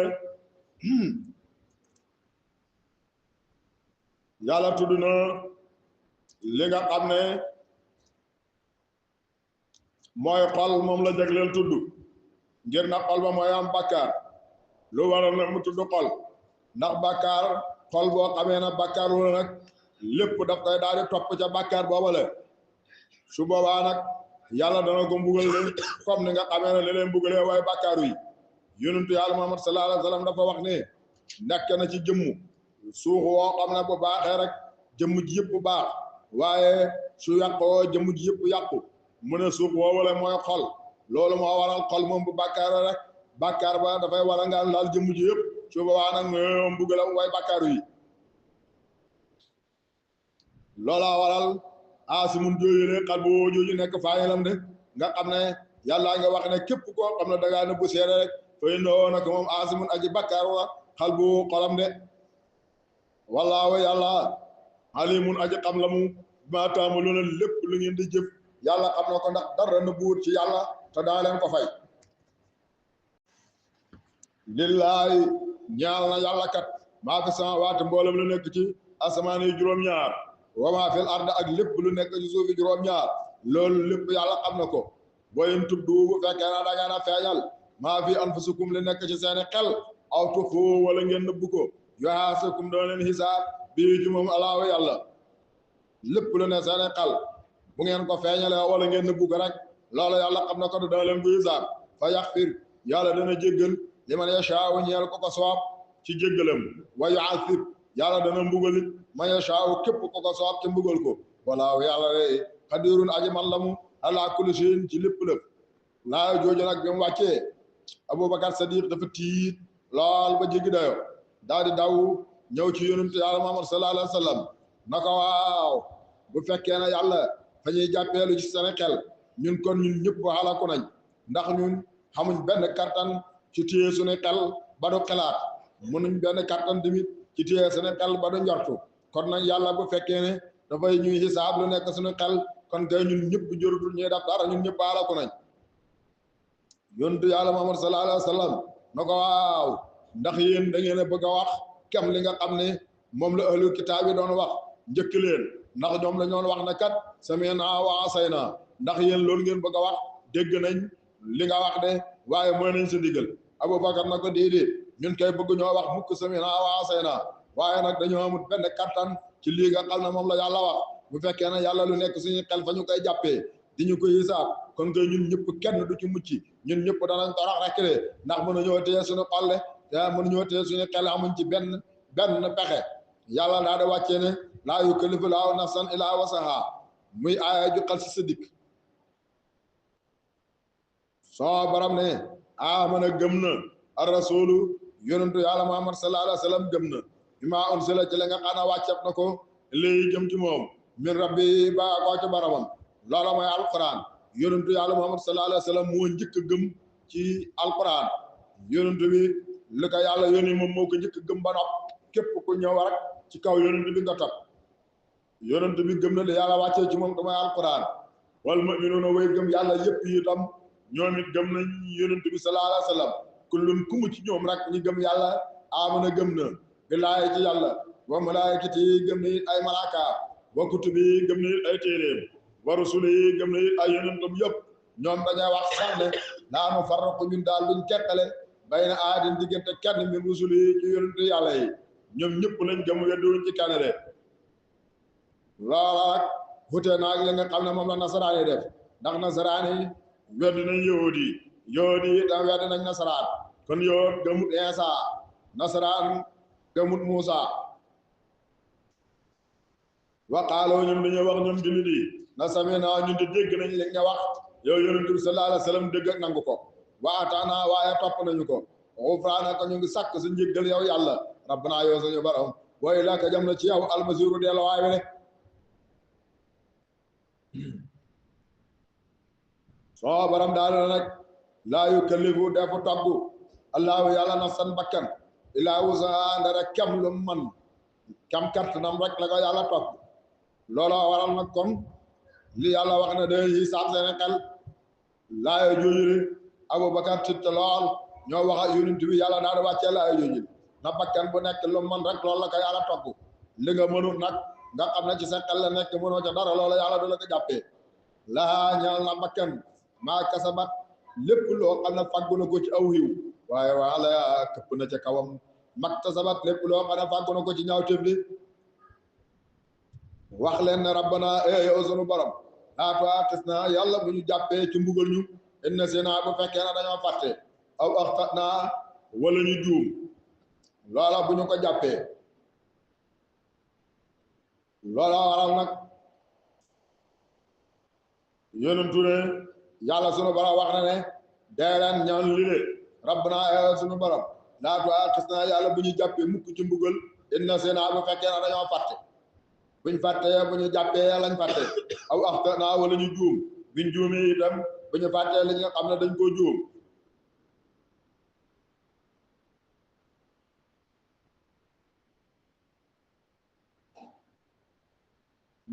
yàlla tudd na li nga xam ne mooy xol moom la jagleel tudd ngir na xol ba mooy am bàkkaar lu waral nag mu tudd xol ndax bàkkaar xol boo xamee na bàkkaar wala nag lépp daf koy daal di topp ca bàkkaar booba la su boobaa nag yàlla dana ko mbugal leen comme ni nga xamee ne li leen mbugalee waaye bàkkaaru yi yonentu yàlla Muhammad sallallahu alayhi wa sallam dafa wax ne nekk na ci jëmmu suux woo xam ne bu baaxee rek jëmm ji yëpp bu baax waaye su yàqoo jëmm ji yëpp yàqu mu ne suux woo wala mooy xol loolu moo waral xol moom bu bàkkaar rek bàkkaar ba dafay waral nga laal jëmm ji yëpp su boobaa nag mu mbugalam waaye bàkkaaru yi loolaa waral aasimun joojulee xal bu jooju nekk faañalam de nga xam ne yàlla nga wax ne képp koo xam ne dangaa nëbbu seede rek fay noo nag moom aasimun aji bàkkaar wa xal bu xolam de wallaahu yàlla alimun aji xam la mu maa taamaluuna lépp lu ngeen di jëf yàlla xam na ko ndax dara nëbbuwut ci yàlla te daa leen ko fay lillaahi ñaal na yàlla kat maa fi samaawaati mboolem lu nekk ci asamaan yi juróom-ñaar wa maa fil ard ak lépp lu nekk ci suufi juróom-ñaar loolu lépp yàlla xam na ko booyum tubdu bu fekkee na da ngeen a feeñal maa fi anfusikum li nekk ci seeni xel aw tuxfu wala ngeen nëbbu ko yuhaasibukum doo leen xisaab bii ci moom alaahu yàlla lépp lu ne seeni xel bu ngeen ko feeñalee wala ngeen nëbbu ko rek loolu yàlla xam na ko dana leen ko xisaab fa yaxfir yàlla dana jéggal liman yashaa'u ñeel ko ko soob ci jéggalam wa yu'azzib yàlla dana mbugalit man yashaa'u képp ko ko soob ci mbugal ko walaahu yàlla de qadirun aji man la mu ala kulli shay'in ci lépp lépp laa jooju nag bi mu wàccee Abubakar Sadiq dafa tiit lool ba jéggi dayo daal di daw ñëw ci yonentu yàlla Muhammad sallallahu alayhi wa sallam na ko waaw bu fekkee ne yàlla fa ñuy jàppeelu ci seen xel ñun kon ñun ñëpp xalaku nañ ndax ñun xamuñ benn kattan ci téye suñu xel ba du xelaat mënuñ benn kattan tamit ci téye suñu xel ba du njortu kon nag yàlla bu fekkee ne dafay ñuy xisaab lu nekk suñu xel kon kay ñun ñëpp jërutul ñuy def dara ñun ñëpp xalaku nañ yonentu yàlla Muhammad sallallahu alayhi wa sallam na ko waaw ndax yéen da ngeen a bëgg a wax kem li nga xam ne moom la ahlul kitaab yi doon wax njëkk leen ndax ñoom la ñoon wax ne kat sami'naa wa asaynaa ndax yéen loolu ngeen bëgg a wax dégg nañ li nga wax de waaye mooy nañ sa ndigal Abubakar na ko déedéet ñun kay bëgg ñoo wax mukk sami'naa wa asaynaa waaye nag dañoo amul benn kattan ci lii nga xam ne moom la yàlla wax bu fekkee ne yàlla lu nekk suñuy xel fa ñu koy jàppee di ñu ko hisaab kon kay ñun ñëpp kenn du ci mucc ñun ñëpp danañ torox rek de ndax mënuñoo téye suñu xol te mënuñoo téye suñu xel amuñ ci benn pexe yàlla daa di wàccee ne laa yukallifu laahu nafsan illaa wusahaa muy aaya ju xal si sa dikk soo borom ne amana gëm na ar rasulu yonentu yàlla Muhammad sallallahu alayhi wa sallam gëm na bimaa unsila ci la nga xam ne wàcceef na ko lii jëm ci moom min rabbi ba koo ci boromam loola mooy alquran yonentu yàlla Muhammad sallallahu alayhi wa sallam moo njëkk a gëm ci alquran yonentu bi li ko yàlla yónni moom moo ko njëkk a gëm ba nopp képp ku ñëw rek ci kaw yonentu bi nga topp yonentu bi gëm na li yàlla wàccee ci moom te mooy alquran wal mu'minuuna way gëm yàlla yëpp yi itam ñoom it gëm nañ yonentu bi sallallahu alayhi wa sallam kullun ku mu ci ñoom rek ñi gëm yàlla amana gëm na billaahi ci yàlla wa malaayikati gëm na it ay malaaka wa kutubi gëm na it ay téeréem wa rusuli gëm na it ay yonentam yëpp ñoom dañuy wax sax ne laa nufarriqu ñun daal luñ teqale bayna aadin diggante kenn min rusuli ci yonentu yàlla yi ñoom ñëpp lañ gëm wedduñ ci kenn de loola nag xute naag li nga xam ne moom la nasaraan yi def ndax nasaraan yi weddi nañ yahud yi itam weddi nañ nasaraan kon yahud gëmut Isa nasaraan gëmut Muusa wa qaaloo ñun dañoo wax ñoom jullit yi na sami'naa ñun di dégg nañ li nga wax yow yonent bi sallallahu alayhi wa sallam dégg ak nangu ko wa ataanaa waaye topp nañu ko ghufraanaka ñu ngi sàkk sa njéggal yow yàlla rabbanaa yow suñu borom wa ilaaka jëm na ci yow almasiiru delluwaay bi de soo borom daal na nag laa yukallifu defu toggu allahu yàlla nafsan bakkan illaa wusahaa ndara kem lu man kam kattanam rek la ko yàlla topp looloo waral nag kon li yàlla wax ne day hisaab seen xel laaya jooju Abubakar tiit lool ñoo wax ak yonent bi yàlla daal di wàccee laaya jooju na bakkan bu nekk lu man rek loolu la ko yàlla topp li nga mënul nag nga xam ne ci sa xel la nekk mënoo ca dara loola yàlla du la ko jàppee laa ñaal na bakkan maa kasabat lépp loo xam ne fàggu na ko ci aw xiw waaye wala këpp na ca kawam maktasabat lépp loo xam ne fàggu na ko ci ñaaw téef li wax leen ne rabbana yow sunu borom laa tu'aaxidnaa yàlla bu ñu jàppee ci mbugal ñu in nasiinaa bu fekkee ne dañoo fàtte aw axta'naa wala ñu juum loola bu ñu ko jàppee loola waral nag yonentu ne yàlla sunu borom wax na ne dee leen ñaan lile rabbana yow sunu borom laa tu'aaxidnaa yàlla bu ñu jàppee mukk ci mbugal in nasiinaa bu fekkee ne dañoo fàtte buñ fàttee bu ñu jàppee lañ fàtte aw axta'naa wala ñu juum buñ juumee itam bu ñu fàttee li nga xam ne dañ koo juum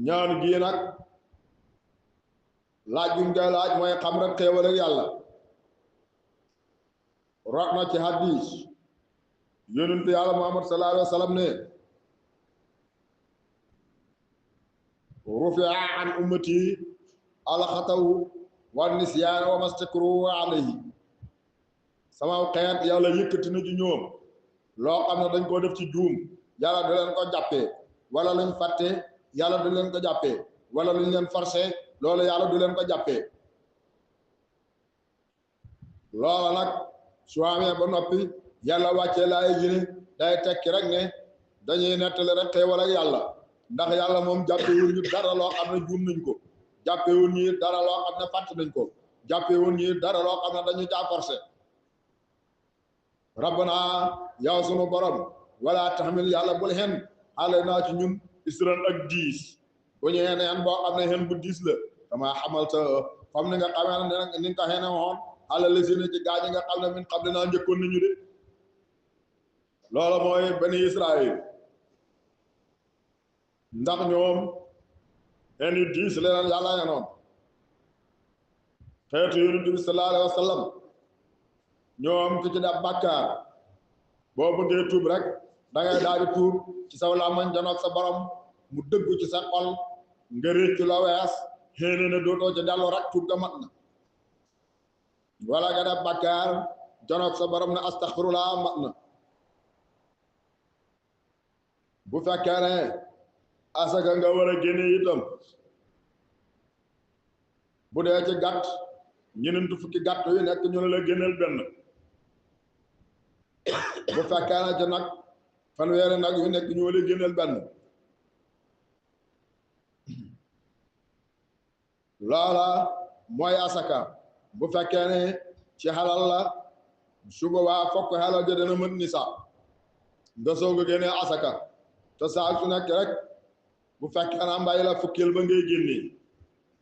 ñaan gii nag laaj buñ koy laaj mooy xam rek xéewal ak yàlla rot na ci hadis yonent yàlla Muhammad sallallahu alayhi wa sallam ne rufi'a an ummati alxataw wa nisyaan wa mastakru alayhi sama xeet yàlla yëkkati na ci ñoom loo xam ne dañ koo def ci juum yàlla da leen ko jàppee wala luñ fàtte yàlla du leen ko jàppee wala luñ leen forcé loolu yàlla du leen ko jàppee loola nag su amee ba noppi yàlla wàccee laay ji ne day tekki rek ne dañuy nettali rek xéewal ak yàlla ndax yàlla moom jàppewul ñu dara loo xam ne juum nañ ko jàppewul ñi dara loo xam ne fàtt nañ ko jàppewul ñi dara loo xam ne dañu caa forcé rabbana yow sunu borom wala taxmil yàlla bul xen xale naa ci ñun isran ak diis bu ñu xeneen boo xam ne xen bu diis la dama xamal sa comme ni nga xamee ne ni nga ko xene woon xale la si ne ci gaañi nga xam ne min xam dinaa njëkkoon nañu de loolu mooy bani Israël ndax ñoom xen yu diis leen yàlla yenoon xeetu yonent bi sallallahu alayhi wa sallam ñoom ku ci def bàkkaar boo bëggee tuub rek da ngay daal di tuub ci saw làmmiñ janoog sa borom mu dëggu ci sa xol nga réccu la wees xéene ne dootoo ci dellu rek tuub ga mat na wala nga def bàkkaar janoog sa borom ne astaxfirullah mat na bu fekkee ne asaka nga war a génne itam bu dee ci gàtt ñenentu fukki gàtt yu nekk ñu ne la génneel benn bu fekkee ne ci nag fanweeri nag yu nekk ñu la génneel benn loola mooy asaka bu fekkee ne ci xalal la su boobaa fokk xalal ja dana mën nisaab nga soog a génnee asaka te saa su nekk rek bu fekkee ne mbay la fukkil ba ngay génnee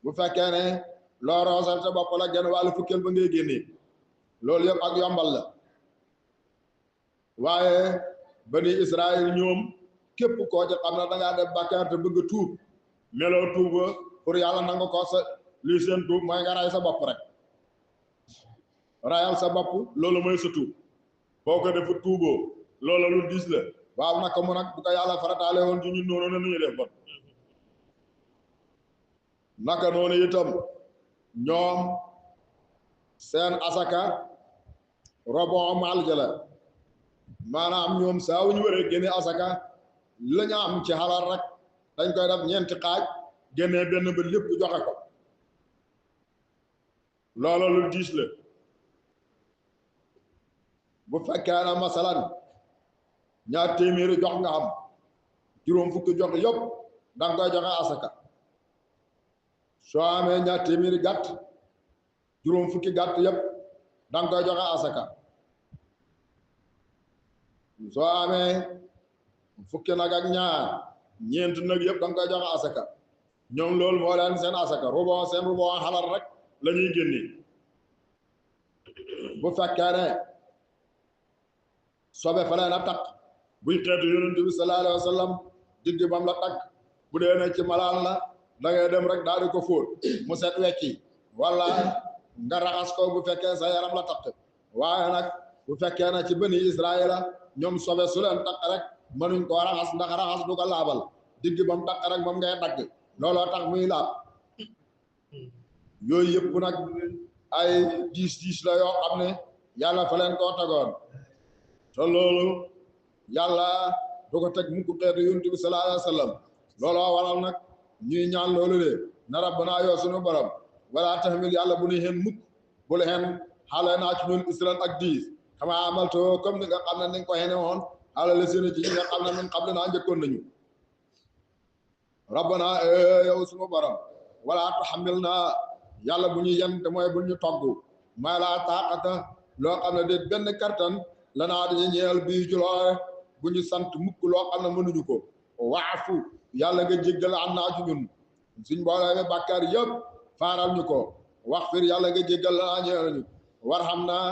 bu fekkee ne loo roosal sa bopp la genn wàllu fukkil ba ngay génnee loolu yëpp ak yombal la waaye bani Israël ñoom képp koo ci xam ne da ngaa def bàkkaar te bëgg a tuub meloo tuuba pour yàlla nangu ko sa lii seen tuub mooy nga ray sa bopp rek rayal sa bopp loolu mooy sa tuub boo ko defu tuuboo loolu lu diis la waaw naka mu nag bu ko yàlla farataale woon ci ñun noonu na nuñu def bon naka noonu itam ñoom seen asaka robon maal jëla maanaam ñoom saa wu ñu waree génne asaka la ñu am ci xalal rek dañ koy def ñeenti xaaj génnee benn ba lépp joxe ko loola lu diis la bu fekkee na masalan ñaar téeméeri jox nga am juróom fukki jox yëpp danga koy joxe asaka soo amee ñaar téeméeri gàtt juróom fukki gàtt yëpp danga koy joxe asaka soo amee fukki nag ak ñaar ñeent nag yëpp danga koy joxe asaka ñoom loolu moo leen seen asaka rubon seen rubon xalal rek la ñuy génne bu fekkee ne sobe fa leen a takk buy xeetu yonent bi sallallahu alayhi wa sallam digg bam la takk bu dee ne ci malaan la da ngay dem rek daal di ko fóot mu set wecci wala nga raxas ko bu fekkee sa yaram la takk waaye nag bu fekkee ne ci bani Israëla ñoom sobe su leen takk rek mënuñ koo raxas ndax raxas du ko laabal digg bam takk rek moom ngay dagg looloo tax muy laab yooyu yëpp nag ay diis la yoo xam ne yàlla fa leen koo tegoon te loolu yàlla du ko teg mukk xeetu yonent bi sallallahu alayhi wa sallam looloo waral nag ñuy ñaan loolu de na rabbana yoo sunu borom wala tahmil yàlla bu nu xeen mukk bu la xeen xaale naa ci ñun isran ak diis xama amalto comme ni nga xam ne ni nga ko xene woon xaala la seen ci ñi nga xam ne min xam le naa njëkkoon nañu rabbana yow sunu borom wala taxamil naa yàlla bu ñu yen te mooy bu ñu togg may laa taaqata loo xam ne de benn kartan lanaa dañu ñeel bii ci loole bu ñu sant mukk loo xam ne mënuñu ko waafu yàlla nga jéggal am naa ci ñun suñ boolee bàkkaar yëpp faaral ñu ko wax fir yàlla nga jéggal lanaa ñeel ñu war xam naa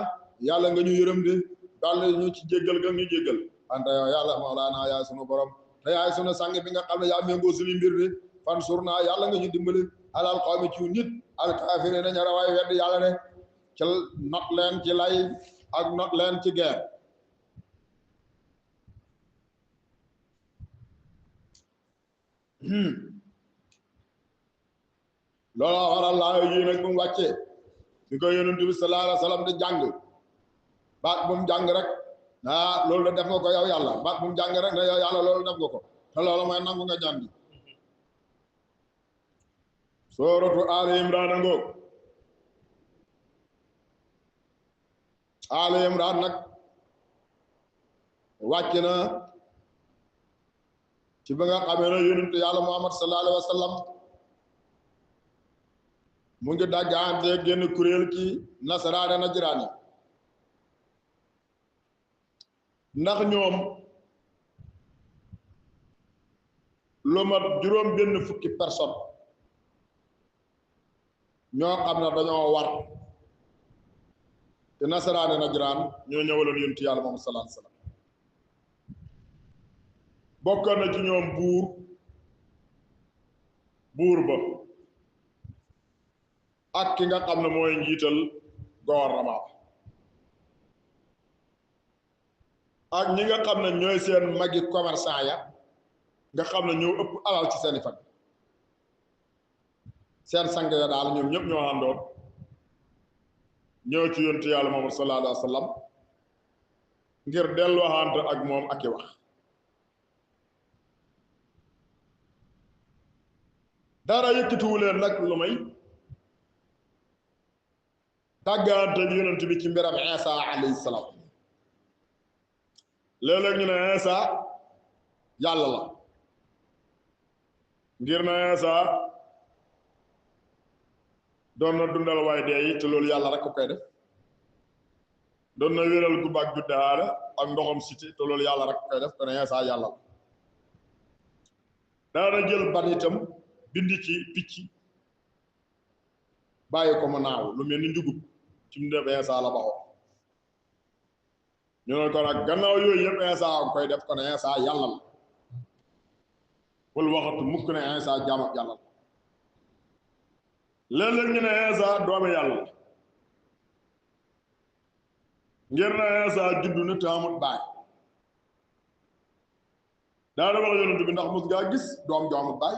yàlla nga ñu yërëm de dolli ñu ci jéggal ga ñu jéggal anta yow yàlla mawlaana yaay sunu borom te yaay sunu sang bi nga xam ne yaa méngoo suñu mbir de fan sur naa yàlla nga ñu dimbali alal xawmi ci nit al kaafiriin nañu rawaay wedd yàlla de ci not leen ci lay ak not leen ci guerre looloo waral laa yi nag bu mu wàccee bi ko yonent bi sallallahu alayhi wa sallam di jàng baat bu mu jàng rek loolu da def nga ko yow yàlla baat bu mu jàng rek ne yow yàlla loolu def nga ko te loolu mooy nangu nga jàng sooratu Ali Imran ngoog Ali Imran nag wàcc na ci ba nga xamee ne yonent yàlla Muhammad sallallahu alayhi wa sallam mu ngi dàggaante génn kuréel ci nasaraane najiraan yi ndax ñoom lu mat juróom benn fukki personne ñoo xam ne dañoo war te nasaraane najiraan ñoo ñëwaloon yonent yàlla Muhammad sallallahu alayhi wa sallam bokkoon na ci ñoom buur ba ak ki nga xam ne mooy njiital gouvernement ak ñi nga xam ne ñooy seen magi commerçant ya nga xam ne ñoo ëpp alal ci seeni fan seen sang ya daal ñoom ñëpp ñoo àndoon ñëw ci yonent yàlla Muhammad sallallahu alayhi wa sallam ngir delluwaante ak moom ak i wax dara yëkkatiwu leen nag lu may tàggante yonent bi ci mbiram Isa alayhi salaam léeg-léeg ñu ne Isa yàlla la ngir na Isa doon na dundal waay dee yi te loolu yàlla rek ko koy def doon na wéral gu bag ju daara ak ndoxam cité te loolu yàlla rek ko koy def kon Isa yàlla la daana jël ban itam bindi ci picc bàyyi ko mu naaw lu mel ni njugub ci mu def Isa la baxoo ñu ne ko nag gannaaw yooyu yëpp Isa koy def kon Isa yàlla la bul waxatu mukk ne Isa jaam ak yàlla la léeg-léeg ñu ne Isa doomi yàlla la ngir na Isa juddu na te amut baay daana wax yonent bi ndax mos ngaa gis doom ju amut baay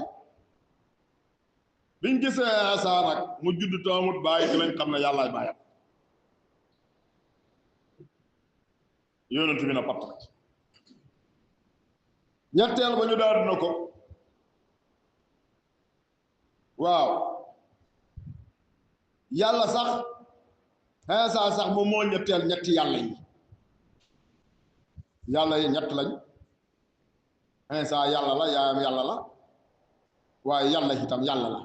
biñ gisee Isa nag mu juddu te amut baay ci lañ xam ne yàllaay baayam yonent bi na patt ñetteel ba ñu daal dina ko waaw yàlla sax Iisaa sax moom moo ñetteel ñetti yàlla yi yàlla yi ñett lañ Iisaa yàlla la yaayam yàlla la waaye yàlla itam yàlla la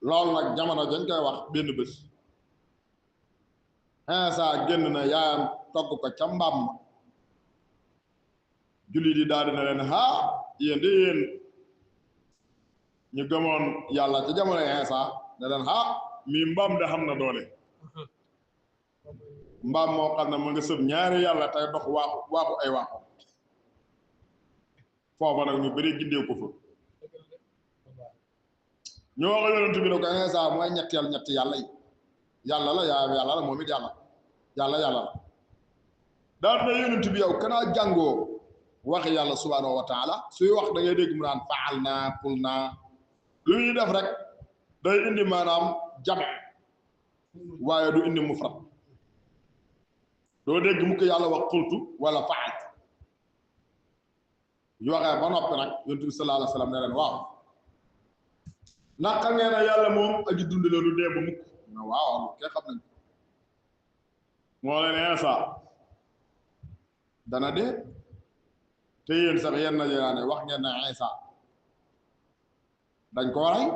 loolu nag jamono dañ koy wax benn bés Iisaa génn na yaayam togg ko ca mbaam ma jullit yi daal dina leen yéen de yéen ñu gëmoon yàlla ca jamono Iisaa ne leen mii mbaam de xam na doole mbaam moo xam ne mu nga sëb ñaari yàlla tey dox waaxu ay waaxu foofa nag ñu bëri gindee ko fa ñu wax yonent bi ne ko Iisaa mooy ñetteel ñetti yàlla yi yàlla la yaayam yàlla la moom it yàlla la daal na yonent bi yow kanaa jàngoo waxi yàlla subhaanahu wa taala suy wax da ngay dégg mu naan faal naa qul naa lu ñuy def rek day indi maanaam jame waaye du indi mufrad doo dégg mu ko yàlla wax qultu wala faalt yu waxee ba noppi nag yonent bi sallallahu alayhi wa sallam ne leen waaw naka ngeen ne yàlla moom aji dund la du dee ba mukk ne waaw kay xam nañ moo leen Iisaa dana dee te yéen sax yéen na ne wax ngeen ne Iisaa dañ ko rey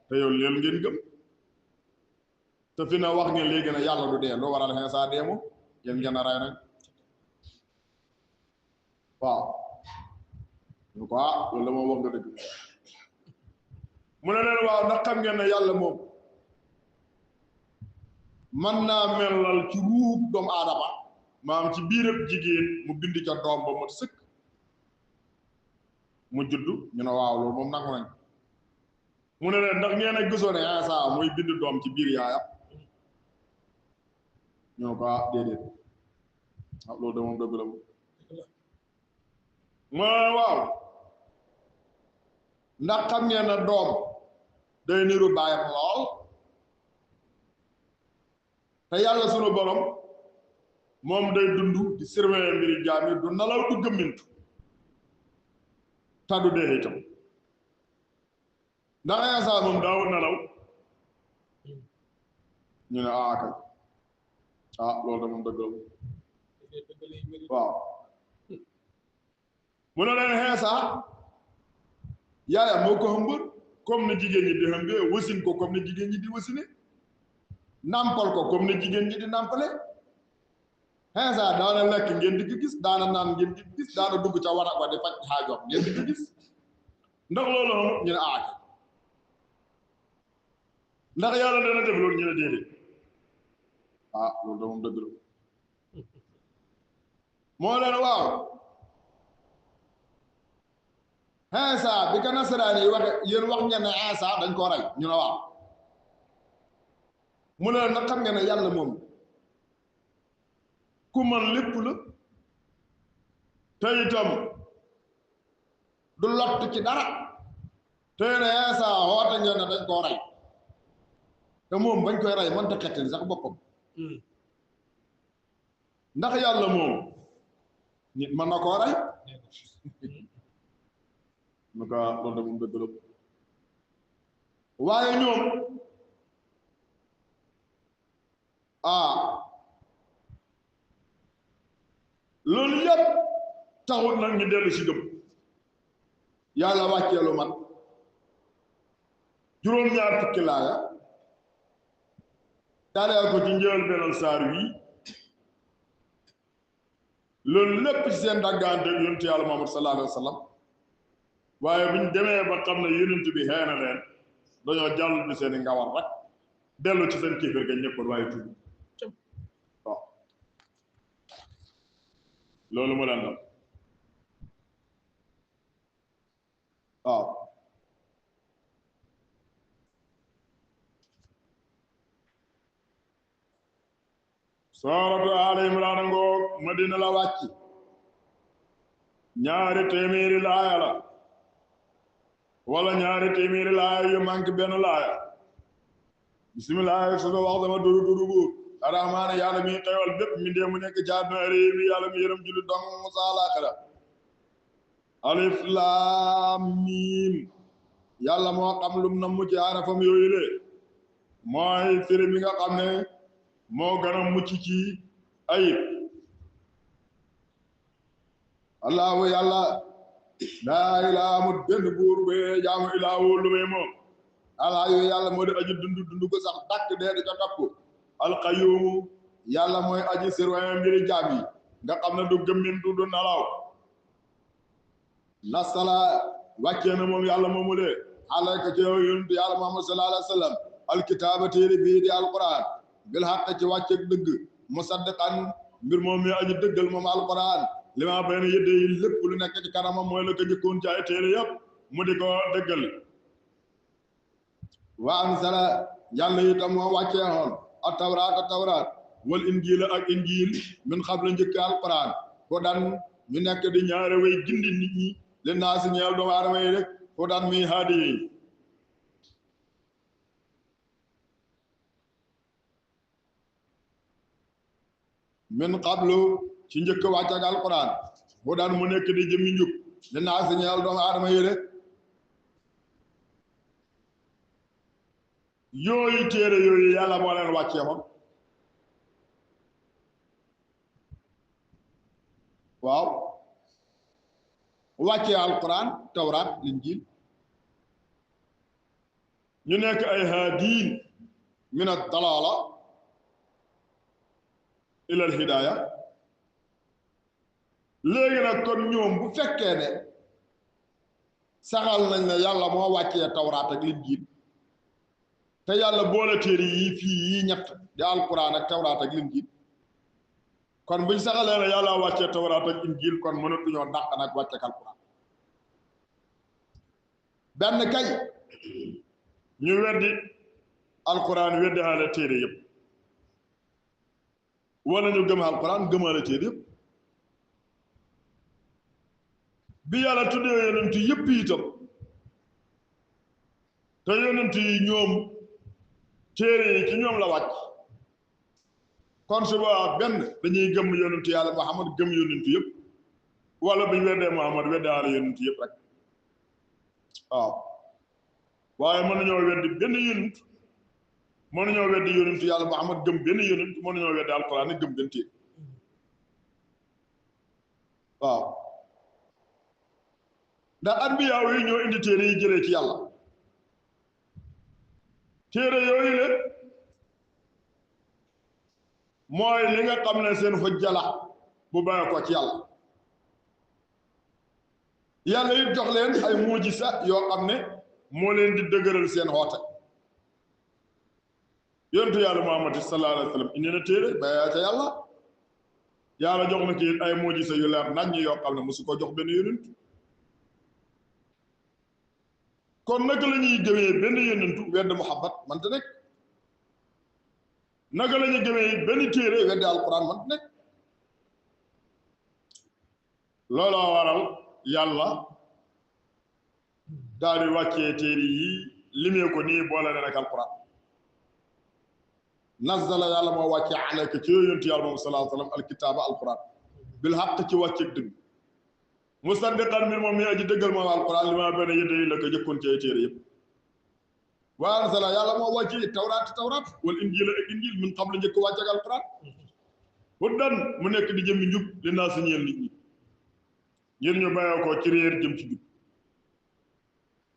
te yow leen ngeen gëm te fi na wax ngeen léegi ne yàlla du dee loo waral Iisaa dee moom yéen ngeen a rey nag waaw ñu ko loolu la moom wax nga dëgg mu ne leen waaw ndax xam ngeen ne yàlla moom man naa melal ci ruub doomu aadama maam ci biirab jigéen mu bind ca doom ba mat sëkk mu juddu ñu ne waaw loolu moom nangu nañ mu ne leen ndax ngeen a gisoon ne Iisaa mooy bind doom ci biir yaayam ñu ne ko déedéet loolu de moom dëgg la moom mu ne waaw ndax xam ngeen ne doom day niru baayam lool te yàlla sunu borom moom day dund di surveiller mbiri jaam yi du nalaw du gëmmintu te du dee itam ndax Iisaa moom daawut nalaw ñu ne kay loolu de moom dëgg la waaw mu ne leen Iisaa yaayam moo ko ëmb comme ni jigéen ñi di ëmbee wasin ko comme ni jigéen ñi di wasine nampal ko comme ni jigéen ñi di nampale Iisaa daana lekk ngeen di ko gis daana naan ngeen di gis daana dugg ca war a di faj xaajoom ngeen di ko gis ndax loolu ñu ne aake ndax yàlla dana def loolu ñu ne déedéet loolu da moom dëgg la moo leen waaw Iisaa bi ko nasaraan yi waxe yéen wax ngeen ne Iisaa dañ koo rey ñu ne waaw mu ne nag xam ngeen ne yàlla moom ku man lépp la te itam du lott ci dara te ne Iisaa woote ngeen ne dañ koo rey te moom bañ koy rey mënta xettali sax boppam ndax yàlla moom nit mën na koo rey nu ka loolu de moom dëgg la waaye ñoom loolu yépp taxut nag ñu dellu si gëm yàlla wàccee lu mat juróom-ñaar fukki laaya dalee ko ci njël benn saar wi loolu lépp ci seen daggante yonent yàlla Muhammad sallallahu alayhi wa sallam waaye buñ demee ba xam ne yonent bi xëy na leen dañoo jàll bi seen i ngawar rek dellu ci seen kéefër ga ñëppoon waaye tuub waaw loolu mu leen dal waaw sooratu Aali Imraan ngoog Madina la wàcc ñaari téeméeri laaya la wala ñaari téeméeri laaya yu manque benn laaya bismillah suñu wax dama duru buur arahmaane yàlla mi xewal bépp mi ndee mu nekk ci àdduna réew mi yàlla mi yërëm julli dong musa àllaaxira alif laam miim yàlla moo xam lum na mu ci arafam yooyu le mooy firi mi nga xam ne moo gën a mucc ci ayib allahu yàlla laa ilaaha amul benn buur bee jaamu ilaahu lu may moom alaa yooyu yàlla moo di aji dund ko sax dàkk dee di ca topp alqayyuumu yàlla mooy aji surveiller mbiri jaam yi nga xam ne du gëmmintu du nalaw nasala wàccee na moom yàlla moomu lee alayka ci yow yonent yàlla Muhammad sallallahu alayhi wa sallam alkitaaba téere bii di alquran bil haqq ci wàcceeg dëgg musaddiqan mbir moom mi aji dëggal moom alquran li ma bayna yëdde yi lépp lu nekk ci kanamam mooy la ko jëkkoon ci ay téere yëpp mu di ko dëggal wa ansala yàlla itam moo wàccee xoon a tawraat wal injiil ak injiil min xam la njëkk alquran ko daan ñu nekk di ñaare way gindi nit ñi li naa si ñeel doomu aadama yi rek ko daan muy haadi yi min qablu ci njëkk wàcc ak alquran bu daan mu nekk di jëmi njub li naa si ñeel doomu aadama yi rek yooyu téere yooyu yàlla moo leen wàccee moom waaw wàccee alquran tawraat linjiil ñu nekk ay haadiin min ad-dalaala ila al-hidaaya léegi nag kon ñoom bu fekkee ne saxal nañ ne yàlla moo wàccee tawraat ak linjiil te yàlla boole téere yi fii yi ñett di alquran ak tawraat ak linjiil kon buñ saxalee ne yàlla wàccee tawraat ak injiil kon mënatuñoo dàq nag wàcceek alquran benn kay ñu weddi alquran weddi xaale téere yëpp wala ñu gëm alquran gëmaale téere yëpp bi yàlla tuddee yonent yëpp itam te yonent yi ñoom téere yi ci ñoom la wàcc kon suba benn dañuy gëm yonent yàlla Muhammad gëm yonent yëpp wala bu ñu weddee Muhammad weddaale yonent yëpp rek waaw waaye mën nañoo weddi benn yonent mën nañoo weddi yonent yàlla Muhammad gëm benn yonent mën nañoo weddi alquran gëm benn téere waaw ndax anbiyaa yi ñoo indi téere yi jëlee ci yàlla téere yooyu le mooy li nga xam ne seen xujja la bu bàyyi ko ci yàlla yàlla it jox leen ay mujisa yoo xam ne moo leen di dëgëral seen xoote yonentu yàlla Muhammad sallallahu alayhi wa sallam indi na téere bàyyi ca yàlla yàlla jox na kii ay mujisa yu leer nañ ñi yoo xam ne mosu ko jox benn yonent kon naka la ñuy gëmee benn yonentu wedd Muhammad man te nekk naka la ñuy gëmee benn téere weddi alquran man te nekk looloo waral yàlla daal di wàccee téere yi limee ko nii boole leen ak alquran nazzala yàlla moo wàccee alayka ci yonentu yàlla moom sallallahu alayhi wa sallam alkitaaba alquran bil haqq ci wàcceeg dëgg musaddiqan mbir moom mi aji dëggal moom alquran li ma benn yëdde yi la ko jëkkoon ci ay téere yëpp wa anzala yàlla moo wàcce tawraat wal injiil ak injiil min qabl njëkk wàcce ak alquran hudan mu nekk di jëmmi njub li naa si ñeel nit ñi ngir ñu bàyyoo ko ci réer jëm ci jub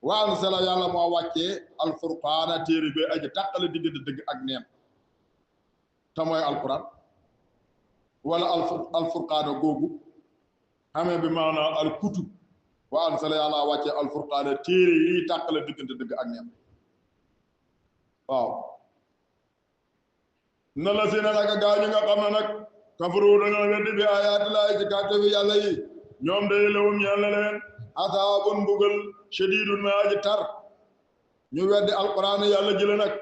wa anzala yàlla moo wàcce alfurqaana téere bi aji tàqale diggante dëgg ak neen te mooy alquran wala alfurqaana googu xamee bi maanaam al kutub wa ansala yàlla wàcce al furqaana téere yi tàqale diggante dëgg ak neen waaw na la si ne naka gaa ñi nga xam ne nag kafaru dañoo weddi bi ayaati laay ci kàtte bi yàlla yi ñoom day lewum yàlla leen asaabun mbugal shadidun ma aji tar ñu weddi alquran yàlla jële nag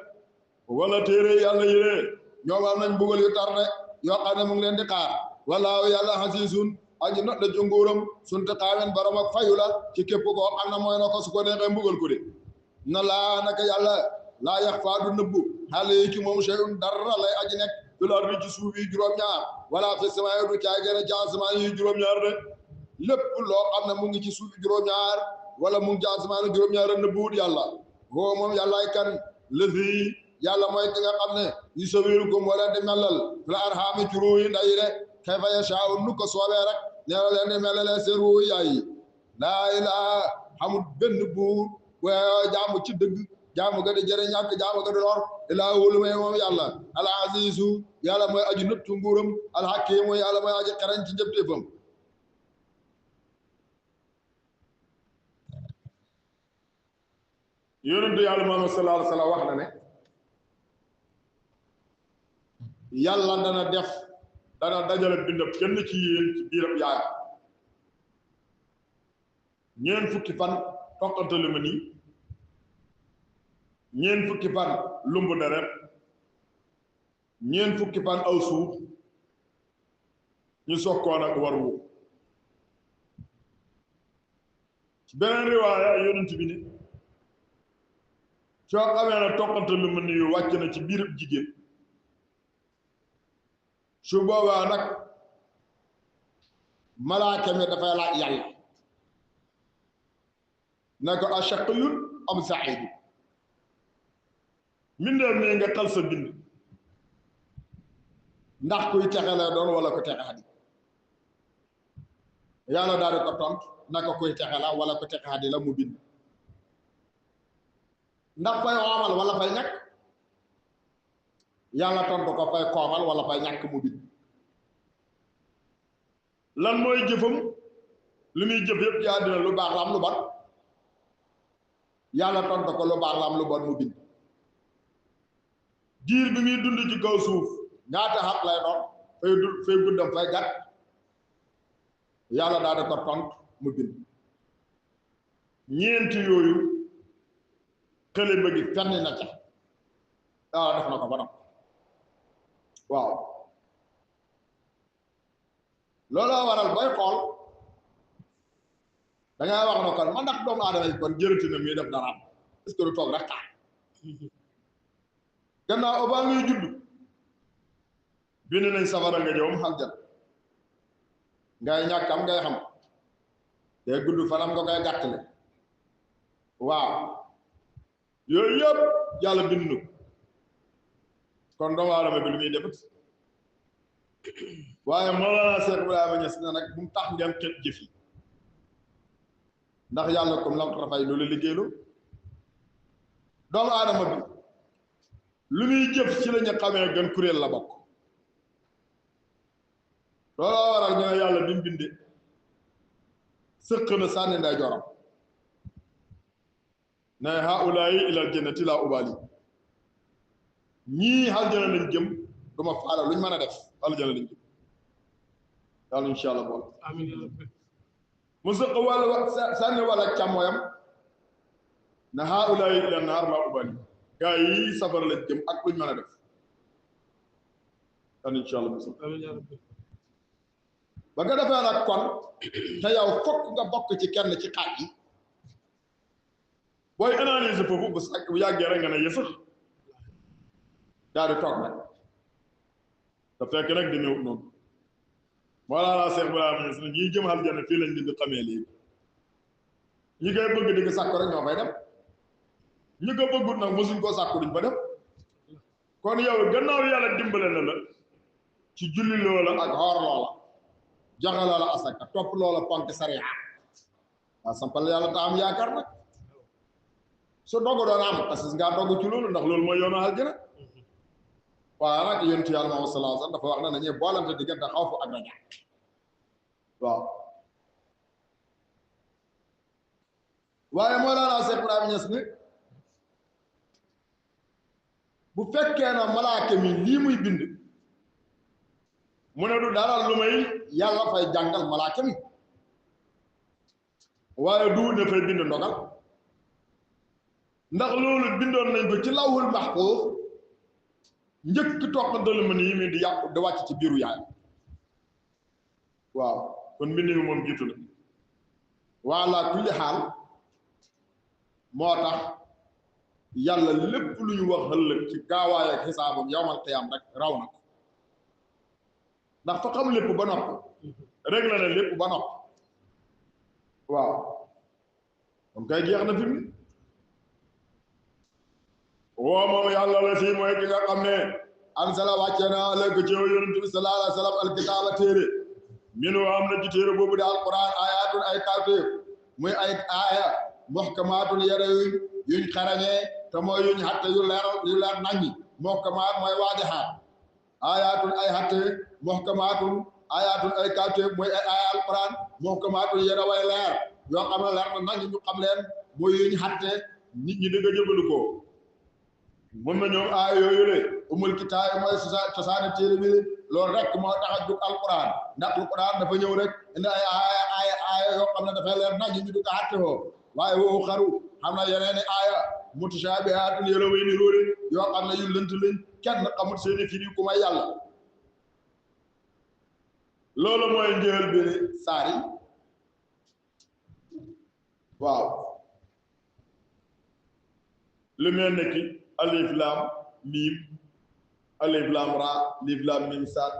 wala téere yàlla yëlee ñoom am nañ mbugal yu tar de yoo xam ne mu ngi leen di xaar walaahu yàlla xasiisun aji not la ci nguuram sunte xaawen baram ak fayu la ci képp koo xam ne mooy na ko su ko neexee mbugal ko de na laa naka yàlla laa yax faa du nëbbu xale yi ci moom shay'un dara lay aji nekk fil ardi ci suuf yi juróom-ñaar wala fi samaa'i du caagéene ci asamaan yi juróom-ñaar de lépp loo xam ne mu ngi ci suuf yi juróom-ñaar wala mu ngi ci asamaan juróom-ñaar nëbbuwut yàlla woo moom yàllaay kan lëfi yàlla mooy ki nga xam ne yu sawirukum moo leen di melal fil arhami ci ruuyi nday de kayfa yashaa'u nu ko soobee rek nee na leen di melalee seen ruuyi yaay yi laa ilaaha xamul benn buur waaye jaamu ci dëgg jaamu ga di jëriñ ak jaamu ga di lor illaa huwa may moom yàlla al azizu yàlla mooy aju nëpp ci nguuram al hakimu yàlla mooy aji xarañ ci njëpteefam yonentu yàlla Muhammad sallallahu alayhi wa sallam wax na ne yàlla dana dajale bindab kenn ci yéen ci biirab yaay ñeen fukki fan toqantelu ma nii ñeen fukki fan lumbu deret ñeen fukki fan aw suuf ñu sokkoon ak war wu ci beneen riwaaya yonent bi ne soo xamee ne toqantelu ma nii wàcc na ci biirab jigéen su boobaa nag malaaka mi dafay laaj yàlla ne ko ashaqiyun am sa'iid mbindeef mi nga tal sa bind ndax kuy texe la doon wala ko texe xadi yàlla daal di ko tontu naka kuy texe la wala ko texe xadi la mu bind ndax fay oomal wala fay ñàkk yàlla tontu ko fay koomal wala fay ñàkk mu bind lan mooy jëfam lu muy jëf yëpp ci àddina lu baax la am lu bon yàlla tontu ko lu baax la am lu bon mu bind diir bi muy dund ci kaw suuf ñaata xat lay doon fay guddam fay gàtt yàlla daal di ko tontu mu bind ñeenti yooyu xële bëggi fenn na ca yàlla def na ko ba noppi waaw looloo waral booy xool da ngay wax ne kon man ndax doomu aadama yi kon jërëti na muy def dara est-ce que du toog rek xaar gannaaw ba ngay judd bind nañ safara nga jëwam xaljana ngay ñàkkam ngay xam day gudd fanam nga koy gàttale waaw yooyu yëpp yàlla bind na kon doomu aadama bi lu muy defat waaye Mawlana Cheikh Ibrahima Niass na nag bu mu tax ngeen xeet jëf yi ndax yàlla comme lam rafay loolu liggéeylu doomu aadama bi lu muy jëf ci la ñu xamee gën kuréel la bokk looloo waral ñu ne yàlla bi mu bindee sëq na sànni nday joram ne haulaayi ilal jannati laa ubaali ñii aljana lañ jëm duma faala luñ mën a def aljana lañ jëm yàlla insha allah bool amiin mu sëq wala sànni wala càmmoyam ne haulaayi ilal naar laa ubaali gaa yi safara lañ jëm ak luñ mën a def yàlla insha allah ba nga defee nag kon te yow fokk nga bokk ci kenn ci xaaj yi booy analyser foofu bu yàggee rek nga ne yësax daal di toog nag te fekk nag demeewut noonu Mawlana Cheikh Ibrahima Niass ñi jëm aljana fii lañ di xamee léegi ñi koy bëgg di ko sàkku rek ñoo fay dem ñi ko bëggut nag mosuñ koo sàkku duñ fa dem kon yow gannaaw yàlla dimbale na la ci julli loola ak xoor loola joxe loola asaka topp loola ponk sariya waa sampal yàlla ta am yaakaar nag su dogu doon am parce que ngaa dogu ci loolu ndax loolu mooy yoonu aljana waaye nag yonentu yàlla Muhammad sallallahu alayhi wasallam dafa wax ne nañuy boolante diggante xawfu ak raja waaw waaye Mawlana Cheikh Ibrahima Niass ni bu fekkee na malaaka mi lii muy bind mu ne du dara lu may yàlla fay jàngal malaaka mi waaye du ne fay bind ndogal ndax loolu bindoon nañ ko ci lawhul mahfuz njëkk toqantalu ma nii mi di yàqu di wàcc ci biiru yaay waaw kon mbind mi moom jiitu na wala kulli xaal moo tax yàlla lépp lu ñu wax ëllëg ci gaawaay ak xisaabam yawmal qiyaam rek raw na ko ndax fa xam lépp ba nopp rek la ne lépp ba nopp waaw kon kay jeex na fi mu woo moom yàlla la fii mooy ki nga xam ne ansala wàcce na alëk ci yonent bi sallallahu alayhi wa sallam alkitaaba téere minu am na ci téere boobu di alquran ayatun ay kawteef muy ay aaya muhkamaatun yare yuñ xarañee te mooy yuñ xatte yu leer naññi muhkamaat mooy waadixaat ayatun ay xatte muhkamaatun ayatun ay kawteef mooy ay aaya alquran muhkamaatun yare way leer yoo xam ne leer na naññi ñu xam leen mooy yuñ xatte nit ñi dëgg jëfandikoo mën na ñëw aaya yooyu le umul kitaab mooy cosaani téere bi loolu rek moo tax a jóg alquran ndax alquran dafa ñëw rek indi ay aaya yoo xam ne dafay leer nañ ñu di ko àtte woo waaye woo xaru xam na yeneeni aaya mutashaabihaatun yëla way ni róore yoo xam ne yu lënt lañ kenn xamut seeni firi ku may yàlla loolu mooy njël bi saari waaw lu mel ne ki alif lam mim alif lam ra alif lam mim sad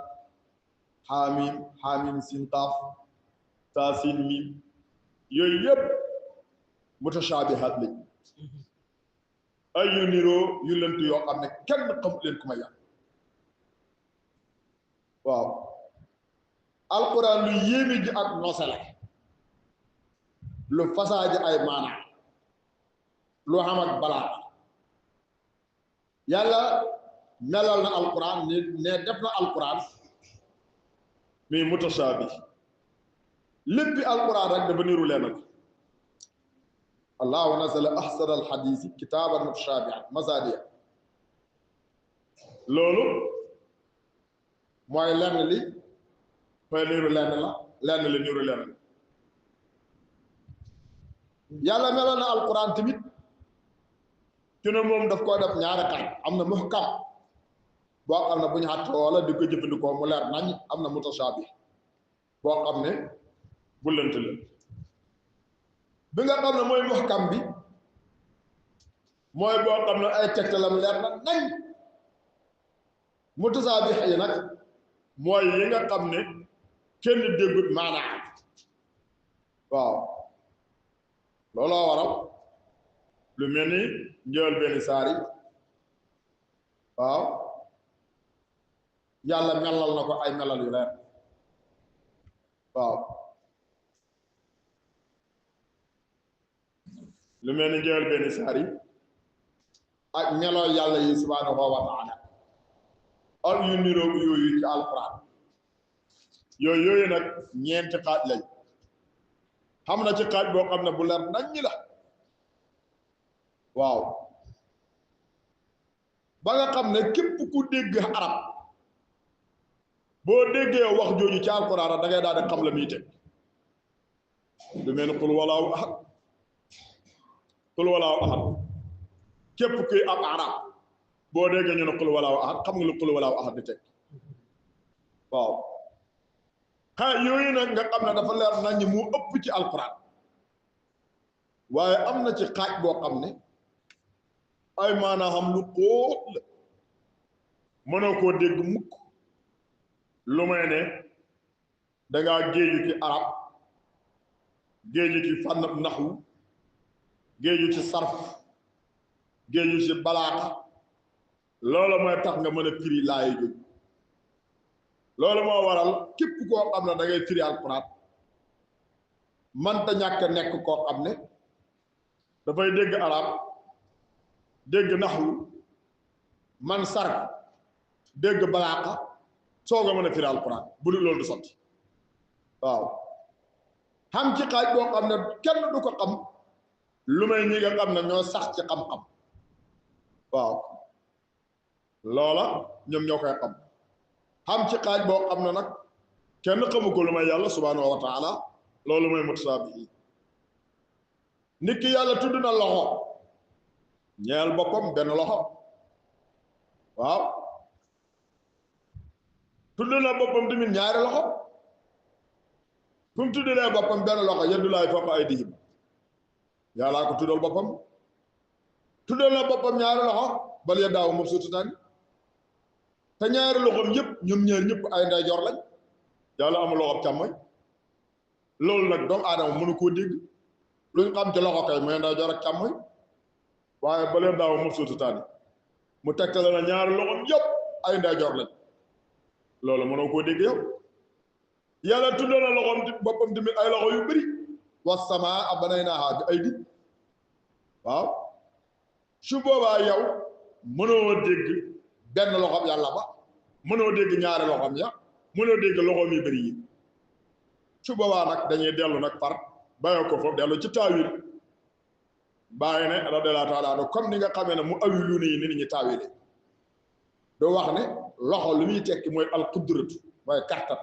hamim sin qaf ta sin mim yooyu yëpp mutashaabihaat lañ ay yu niroo yu lënt yoo xam ne kenn xamut leen ku ma yàlla waaw alquran lu yéeme ji ak nosale lu fasaaji ay maana lu xam ak balaa yàlla melal na alquran ne def na alquran mais mutashaabih léppi alquran rek dafa niru leen ak allahu nazala ahsana alhadisi kitaaban mutashaabihan masaadiya loolu mooy lenn li mooy niru lenn la lenn li niru lenn la yàlla melal na alquran tamit ci ne moom daf koo def ñaari xaaj am na muhkam boo xam ne bu ñu xatte wala di ko jëfandikoo mu leer nañ am na mutashaabih boo xam ne bu lënt la bi nga xam ne mooy muhkam bi mooy boo xam ne ay tegtalam leer na nañ mutashaabih yi nag mooy yi nga xam ne kenn déggut maanaa waaw looloo waral lu mel ni njël benn saari waaw yàlla melal na ko ay melal yu leer waaw lu mel ni njël benn saari ak meloo yàlla yi subhaanahu wa taala ak yu niroog yooyu ci alquran yooyu nag ñeenti xaaj lañ xam na ci xaaj boo xam ne bu leer nañ ñi la waaw ba nga xam ne képp ku dégg arab boo déggee wax jooju ci alquran da ngay daal di xam la muy teg lu mel ni qul walaahu ahad qul walaahu ahad képp kuy ab arab boo déggee ñu ne qul walaahu ahad xam nga lu qul walaahu ahad di teg waaw xaaj yooyu nag nga xam ne dafa leer nañ ñi mu ëpp ci alquran waaye am na ci xaaj boo xam ne ay maanaam lu xóot la mënoo koo dégg mukk lu may ne dangaa géeju ci arab géeju ci fànn naxwu géeju ci sarf géeju ci balaaxa loolu mooy tax nga mën a firi laayi jóg loolu moo waral képp koo xam ne da ngay firi alquran manta ñàkk nekk koo xam ne dafay dégg arab dégg naxwu man sarf dégg balaaxa soog a mën a firi alquran bu dul loolu du sotti waaw xam ci xaaj boo xam ne kenn du ko xam lu may ñi nga xam ne ñoo sax ci xam-xam waaw loola ñoom ñoo koy xam ci xaaj boo xam ne nag kenn xamu ko lu may yàlla subhaanahu wa taala loolu mooy mutasaabihi nit ki yàlla tudd na loxo ñeel boppam benn loxo waaw tudd na boppam tamit ñaari loxo fu mu tuddalee boppam benn loxo yadullaahi fawqa aydihim yàllaa ko tuddal boppam tuddal na boppam ñaari loxo bal yadaahu mabsuutataani te ñaari loxoom yëpp ñoom ñaar ñëpp ay ndeyjoor lañ yàlla amul loxoom càmmoñ loolu nag doomu aadama mënu koo dégg luñ xam ci loxo kay mooy ndeyjoor ak càmmoñ waaye ba leen daaw mof suutu taani mu tegtale na ñaari loxom yëpp ay ndeyjoor lañ loolu mënoo koo dégg yow yàlla tuddee na loxom boppam tamit ay loxo yu bëri was samaa banaynaahaa bi aydi waaw su boobaa yow mënoo dégg benn loxom yàlla ba mënoo dégg ñaari loxom ya mënoo dégg loxom yu bëri yi su boobaa nag dañuy dellu nag par bàyyoo ko foofu dellu ci taawil bàyyi ne radiyallaahu taala anhu comme ni nga xamee ne mu awilu ni nit ñi taawile doo wax ne loxo lu muy tekki mooy alqudratu mooy kartan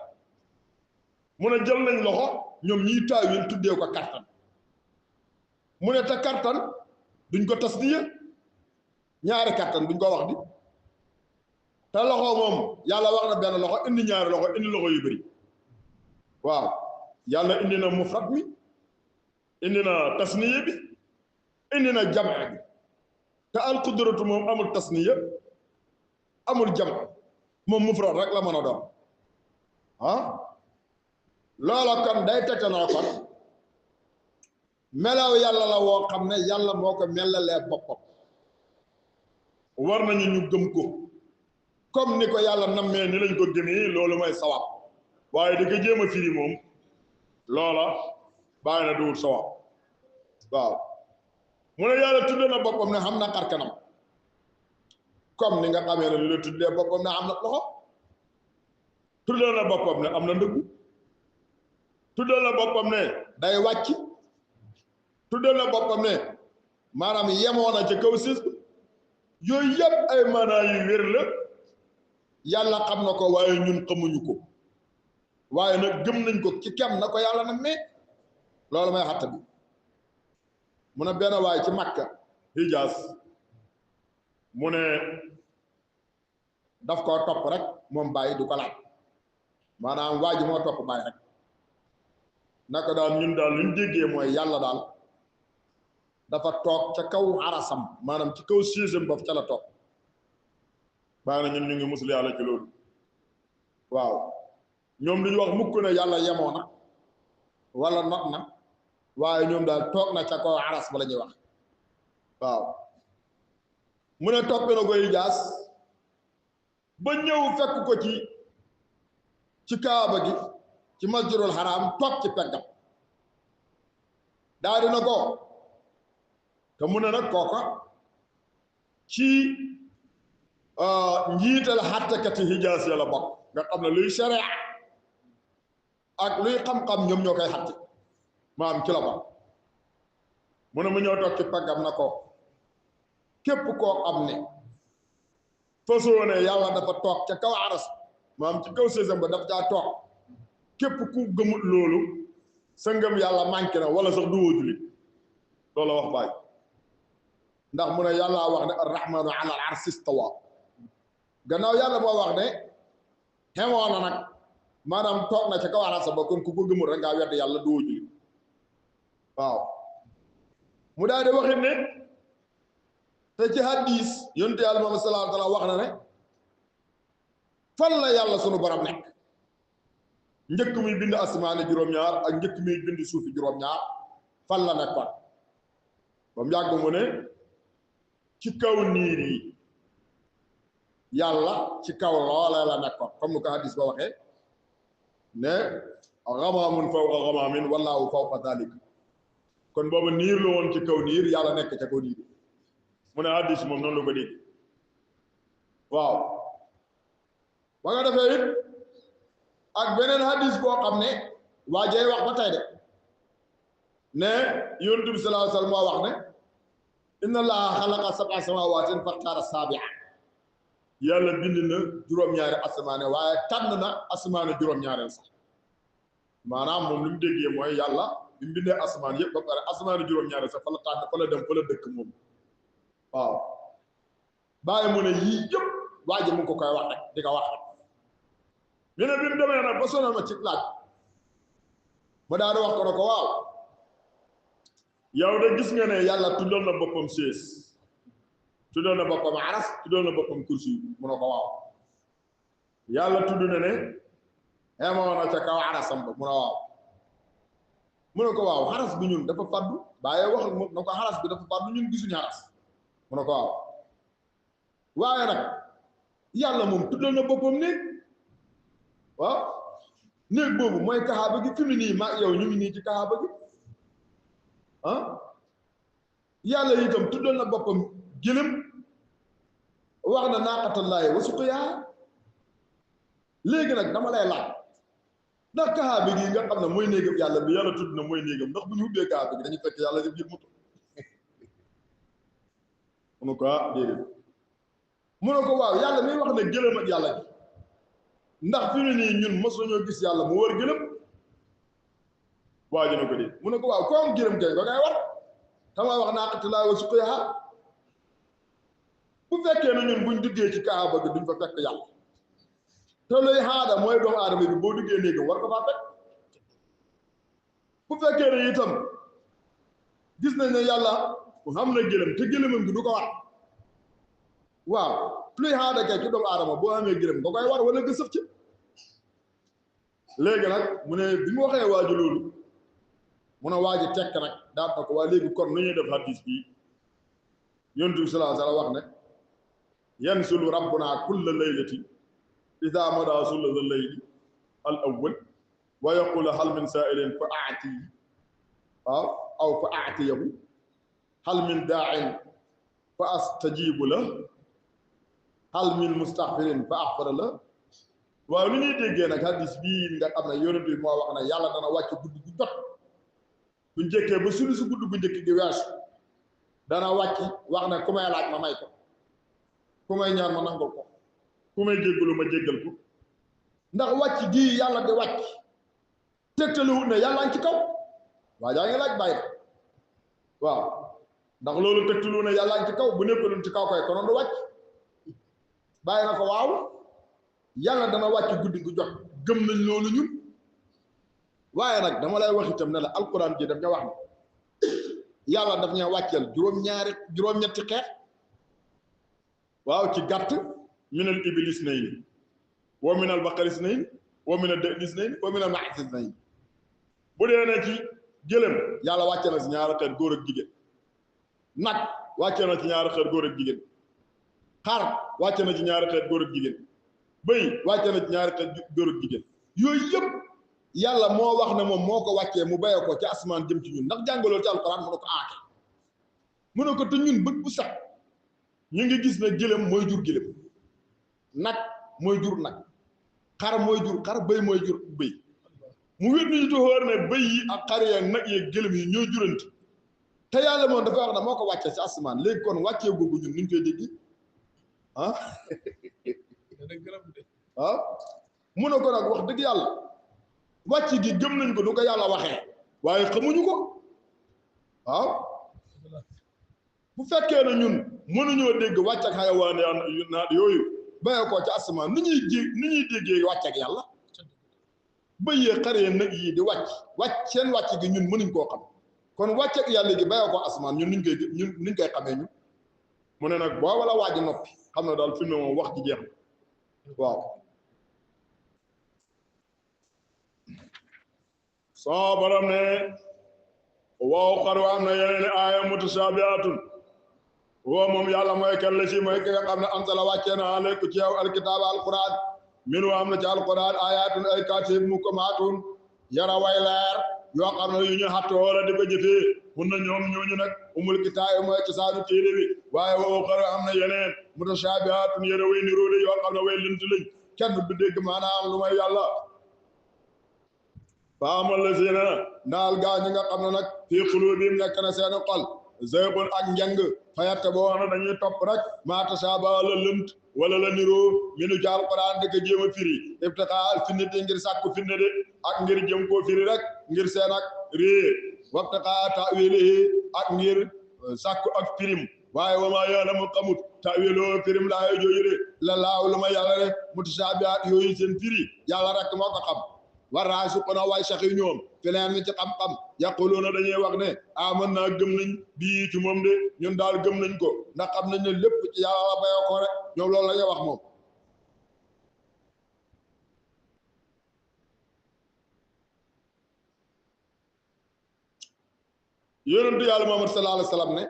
mu ne jël nañ loxo ñoom ñiy taawil tuddee ko kartan mu ne te kartan duñ ko tasniya ñaari kartan duñ ko wax di te loxo moom yàlla wax na benn loxo indi ñaari loxo indi loxo yu bëri waaw yàlla indi na mufrad mi indi na tasniya bi indi na jamaa bi te alqudratu moom amul tasniya amul jamaa moom mufrad rek la mën a doon ah loola kon day tegtanoo kon melaw yàlla la woo xam ne yàlla moo ko melalee boppam war nañu ñu gëm ko comme ni ko yàlla nammee ni lañ ko gëmee loolu mooy sawab waaye di ko jéem a firi moom loola bàyyi na duwul sawab waaw mu ne yàlla tuddee na boppam ne xam na xar kanam comme ni nga xamee ne lu la tuddee boppam ne am na loxo tuddee na boppam ne am na ndëggu tuddee na boppam ne day wàcc tuddee na boppam ne maanaam yemoo na ci kaw siis yooyu yëpp ay maanaa yu wér la yàlla xam na ko waaye ñun xamuñu ko waaye nag gëm nañ ko ci kem na ko yàlla nag mais loolu may xatt bi mu ne benn waay ci Makka Hijaas mu ne daf koo topp rek moom bàyyi du ko laaj maanaam waa ji moo topp bàyyi rek naka daal ñun daal luñ déggee mooy yàlla daal dafa toog ca kaw arasam maanaam ci kaw siisam bopp ca la toog bàyyi na ñun ñu ngi musul yàlla ci loolu waaw ñoom duñu wax mukk ne yàlla yemoo na wala not na waaye ñoom daal toog na ca kaw aras ba la ñuy wax waaw mu ne toppee na ko Hijaas ba ñëw fekk ko ci kaaba gi ci masjidul haram toog ci peggam daa dina ko te mu ne nag kooka ci njiital xattakati Hijaas ya la bokk nga xam ne luy sharia ak luy xam-xam ñoom ñoo koy xatti maam ci la bokk mu ne mu ñëw toog ci peggam na ko képp koo xam ne fasoo ne yàlla dafa toog ca kaw aras maam ci kaw sésam ba daf caa toog képp ku gëmut loolu sa ngëm yàlla manqué na wala sax du woo jullit loolu la wax bàyyi ndax mu ne yàlla wax ne arrahmanu ala al arsi stawa gannaaw yàlla moo wax ne xemoo na nag maanaam toog na ca kaw aras ba kon ku ko gëmut rek ngaa wedd yàlla du woo jullit waaw mu daal di waxit ne te ci hadis yonent yàlla moom sallallahu alayhi wa sallam wax na ne fan la yàlla sunu borom nekk njëkk muy bind asmaani juróom-ñaar ak njëkk muy bind suufi juróom-ñaar fan la nekkoon ba mu yàgg mu ne ci kaw niir yi yàlla ci kaw loolee la nekkoon comme nu ko hadis ba waxee ne gamaamun fawqa gamaamin wallaahu fawqa dalik kon boobu niir la woon ci kaw niir yàlla nekk ca kaw niir mu ne hadis moom noonu la ko dégg waaw ba nga defee it ak beneen hadis boo xam ne waajee wax ba tey de ne yonent bi sallallahu alayhi wa sallam moo wax ne inna allaha xalaqa sab'a samawaatin faxtaara saabia yàlla bind na juróom-ñaari asamaane waaye tànn na asamaane juróom-ñaareel sax maanaam moom li mu déggee mooy yàlla bi mu bindee asamaan yëpp ba pare asamaane juróom-ñaareel sax fa la tànn fa la dem fa la dëkk moom waaw bàyyi mu ne yii yëpp waa ji mu ngi ko koy wax rek di ko wax rek ñu ne bi mu demee nag ba sonal ma ci laaj ma daal di wax ko ne ko waaw yow de gis nga ne yàlla tuddoon na boppam sées tuddoon na boppam aras tuddoon na boppam kursi mu ne ko waaw yàlla tudd na ne xemoo na ca kaw arasam ba mu ne waaw mu ne ko waaw xaras bi ñun dafa faddu bàyyi wax ak moom na ko xaras bi dafa faddu ñun gisuñu xaras mu ne ko waaw waaye nag yàlla moom tuddal na boppam néeg waaw néeg boobu mooy kaaba gi fi mu nii maa yow ñu ngi nii ci kaaba gi ah yàlla itam tuddal na boppam gëlëm wax na naaqatallaahi wa suqiyaa léegi nag dama lay laaj ndax kaaba gi nga xam ne mooy néegam yàlla bi yàlla tudd na mooy néegam ndax bu ñu ubbee kaaba gi dañu fekk yàlla def yëpp mutu mu ne ko déedéet mu ne ko waaw yàlla mi wax ne gëlëm ak yàlla gi ndax fi mu nii ñun mos nañoo gis yàlla mu wër gëlëm waa ji na ko dee mu ne ko waaw ko am gëlëm kay ba ngay war tama wax naaqatallaahi wa suqiyaa bu fekkee ne ñun buñ duggee ci kaaba gi duñ fa fekk yàlla te luy xaada mooy doomu aadama bi boo duggee néegam war ko faa fekk bu fekkee ne itam gis nañ ne yàlla xam na gëlëm te gëlëmam gi du ko war waaw luy xaada kay ci doomu aadama boo amee gëlëm nga koy war wala nga sëf ci léegi nag mu ne bi mu waxee waaju loolu mu ne waaji tekk nag daat na ko waa léegi kon nu ñuy def hadis bi yonent bi sallallahu alayhi wa sallam wax ne yansulu rabbuna kulla laylati ida mada sulasa leyli al awwal wa yaqulu hal min sa'ilin fa a'tihi waaw aw fa a'tiyahu hal min daa'in fa astajibu la hal min mustaghfirin fa aghfira la waaw li ñuy déggee nag hadis bii nga xam ne yonent bi moo wax ne yàlla dana wàcc guddi gu jot bu njëkkee ba sulu si guddi gu njëkk gi weesu dana wàcc wax ne ku may laaj ma may ko ku may ñaan ma nangul ko ku may jéggalu ma jéggal ko ndax wàcc gii yàlla di wàcc tegtaluwut ne yàlla ngi ci kaw waa jaa ngi laaj bàyyi waaw ndax loolu tegtaluwut ne yàlla ngi ci kaw bu nekkoon ci kaw koy konoon du wàcc bàyyi na ko waaw yàlla dana wàcc guddi gu jot gëm nañ loolu ñun waaye nag dama lay wax itam ne la alquran ji daf ña wax ne yàlla daf ña wàcceel juróom-ñetti xeet waaw ci gàtt minal iblis isnayni wa minal baqari isnayni wa minal da'ni isnayni wa minal ma'z isnayni bu dee ne ci gëlëm yàlla wàcce na ci ñaari xeet góor ak jigéen nag wàcce na ci ñaari xeet góor ak jigéen xar wàcce na ci ñaari xeet góor ak jigéen bëy wàcce na ci ñaari xeet góor ak jigéen yooyu yëpp yàlla moo wax ne moom moo ko wàccee mu bayee ko ci asamaan jëm ci ñun ndax jàngaloo ci alquran mu ne ko aake mu ne ko te ñun bët bu sax ñu ngi gis ne gëlëm mooy jur gëlëm nag mooy jur nag xar mooy jur xar bëy mooy jur bëy mu wét nañu toxóor ne bëy yi ak xar yi ak nag yi gëlëm yi ñoo jurante te yàlla moom dafa wax ne moo ko wàccee ci asamaan léegi kon wàccee googu ñun nuñ koy dégg ah ah mu ne ko nag wax dëgg yàlla wàcc gi gëm nañ ko du ko yàlla waxee waaye xamuñu ko waaw bu fekkee ne ñun mënuñoo dégg wàcc ak xayawaan yu naat yooyu bayee ko ci asamaan ni ñuy déggee wàcc ak yàlla bëyee xaree nag yii di wàcc seen wàcc gi ñun mënuñ koo xam kon wàcc ak yàlla gi bayee ko asamaan ñun nuñ koy xamee ñun mu ne nag boo wala waaji noppi xam na daal fi mu ne moom wax ji jeex waaw soo borom ne waaw xaru am na yeneen aaya mutasaabihaatun woo moom yàlla mooy kenn la si mooy ki nga xam ne ansala wàccee na aleyku ci yow alkitaaba alquran minu am na ci alquran ayaatun ay kaatib muhkamaatun yara way leer yoo xam ne yu ñu xattoo la di ko jëfee mun na ñoom ñooñu nag umul kitaab mooy ci saanu téere bi waaye woo xaru am na yeneen mutasaabihaatun yara way niróole yoo xam ne way lënt lañ kenn du dégg maanaam lu may yàlla faamal la si na ndaal gaa ñi nga xam ne nag fii xuluubihim nekk na seen xol zaygun ak njàng fayatte boo xam ne dañuy topp rek maa tashaabaa la lënt wala la niroo minu ci alquran di ko jéem a firi ibtiqaa finnati ngir sàkku finne de ak ngir jëm koo firi rek ngir seen ak réer wabtiqaa ta'wiilihi ak ngir sàkku ak firim waaye wa maa ya'lamu xamut ta'wiilahu firim laa jooju de la laaw lu ma yàlla de mutashaabihaat yooyu seen firi yàlla rek moo ko xam warraasiquuna way sax yi ñoom fi leen ci xam-xam yaquluuna dañuy wax ne aman naa gëm nañ bii ci moom de ñun daal gëm nañ ko ndax xam nañ ne lépp ci yàlla bayoo ko rek ñoom loolu la ñuy wax moom yonentu yàlla Muhammad sallallahu alayhi wa sallam ne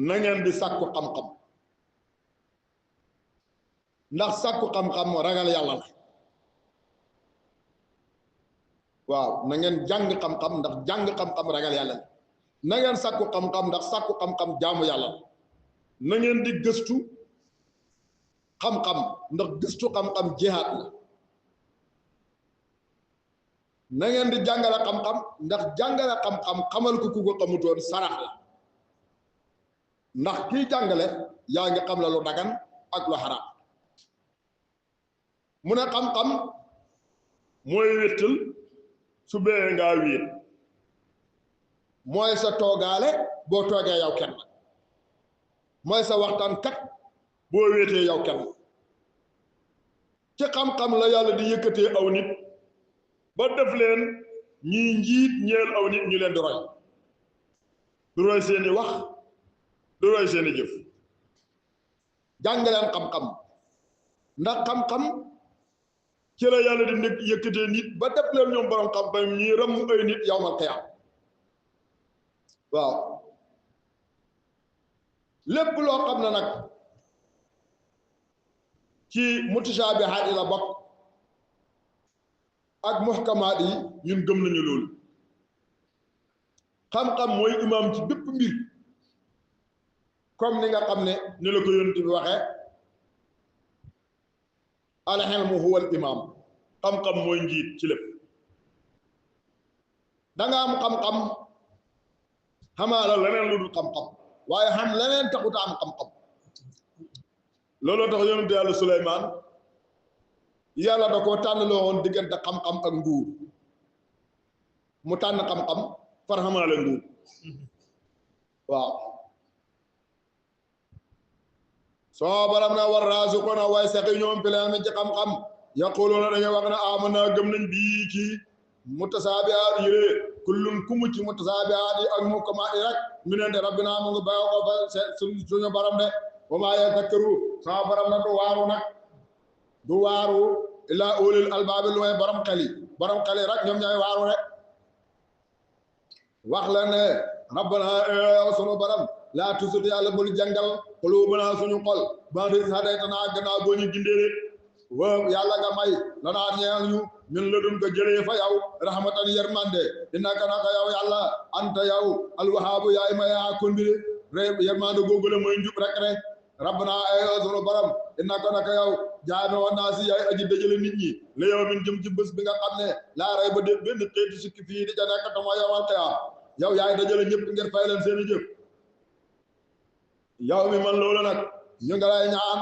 na ngeen di sàkku xam-xam ndax sàkku xam-xam ragal yàlla la waaw na ngeen jàng xam-xam ndax jàng xam-xam ragal yàlla la na ngeen sàkku xam-xam ndax sàkku xam-xam jaamu yàlla la na ngeen di gëstu xam-xam ndax gëstu xam-xam jihaad la na ngeen di jàngale xam-xam ndax jàngale xam-xam xamal ko ku ko xamutoon sarax la ndax kii jàngale yaa ngi xam la lu dagan ak lu xaraam mu ne xam-xam mooy wéttal su bee ngaa wéet mooy sa toogaale boo toogee yow kenn mooy sa waxtaan kat boo wéetee yow kenn ci xam-xam la yàlla di yëkkatee aw nit ba def leen ñuy njiit ñeel aw nit ñu leen di roy du roy seeni wax du roy seeni jëf jàngaleen xam-xam ndax xam-xam ci la yàlla di nekk yëkkatee nit ba def leen ñoom borom xam-xam ñuy rëmm ay nit yawmal qiyaam waaw lépp loo xam ne nag ci mutashaabihaat yi la bokk ak muhkamaat yi ñun gëm nañu loolu xam-xam mooy imaam ci bépp mbir comme ni nga xam ne ni la ko yonent bi waxee al-ilmu huwa al-imaam xam-xam mooy njiit ci lépp danga am xam-xam xamaala leneen lu dul xam-xam waaye xam leneen taxuta am xam-xam looloo tax yonent yàlla Suleymaan yàlla da koo tànn loo woon diggante xam-xam ak nguur mu tànn xam-xam far xamaale nguur waaw soo baram na war raasuqoona way saxi ñoom pileen mi ci xam-xam yaquluuna dañuy wax ne aamana gëm nañ bii ci mutasaabihaat yi ree kullun kumu ci mutasaabihaat yi ak muhkamaat yi rek mi nente rabbina mu ngi bàyyi ko fa suñu baram de wa maa yazakkaru soo baram na du waaru nag du waaru illaa ulul albaabi lu may borom xel yi rek ñoom ñooy waaru rek wax la ne rabbana sunu borom laa tusut yàlla bul jàngal quluubana suñu xol ba'da iz hadaytanaa gannaaw boo ñu gindee wa yàlla nga may lanaa ñeel ñu min ladun ko jëlee fa yow rahmatan yermande innaka naka yow yàlla anta yow alwahaabu yaay ma yaa kondire rek yermande googu la mooy njub rek rabbana sunu borom innaka naka yow jaame wa naasi yaay aji dajale nit ñi la yow min jëm ci bés bi nga xam ne laa rey ba dé benn xeetu sikki fii di ca nekk tama yowal qiyaam yow yaay dajale ñëpp ngir fay leen seeni jëf yow mi man loolu nag ñu nga lay ñaan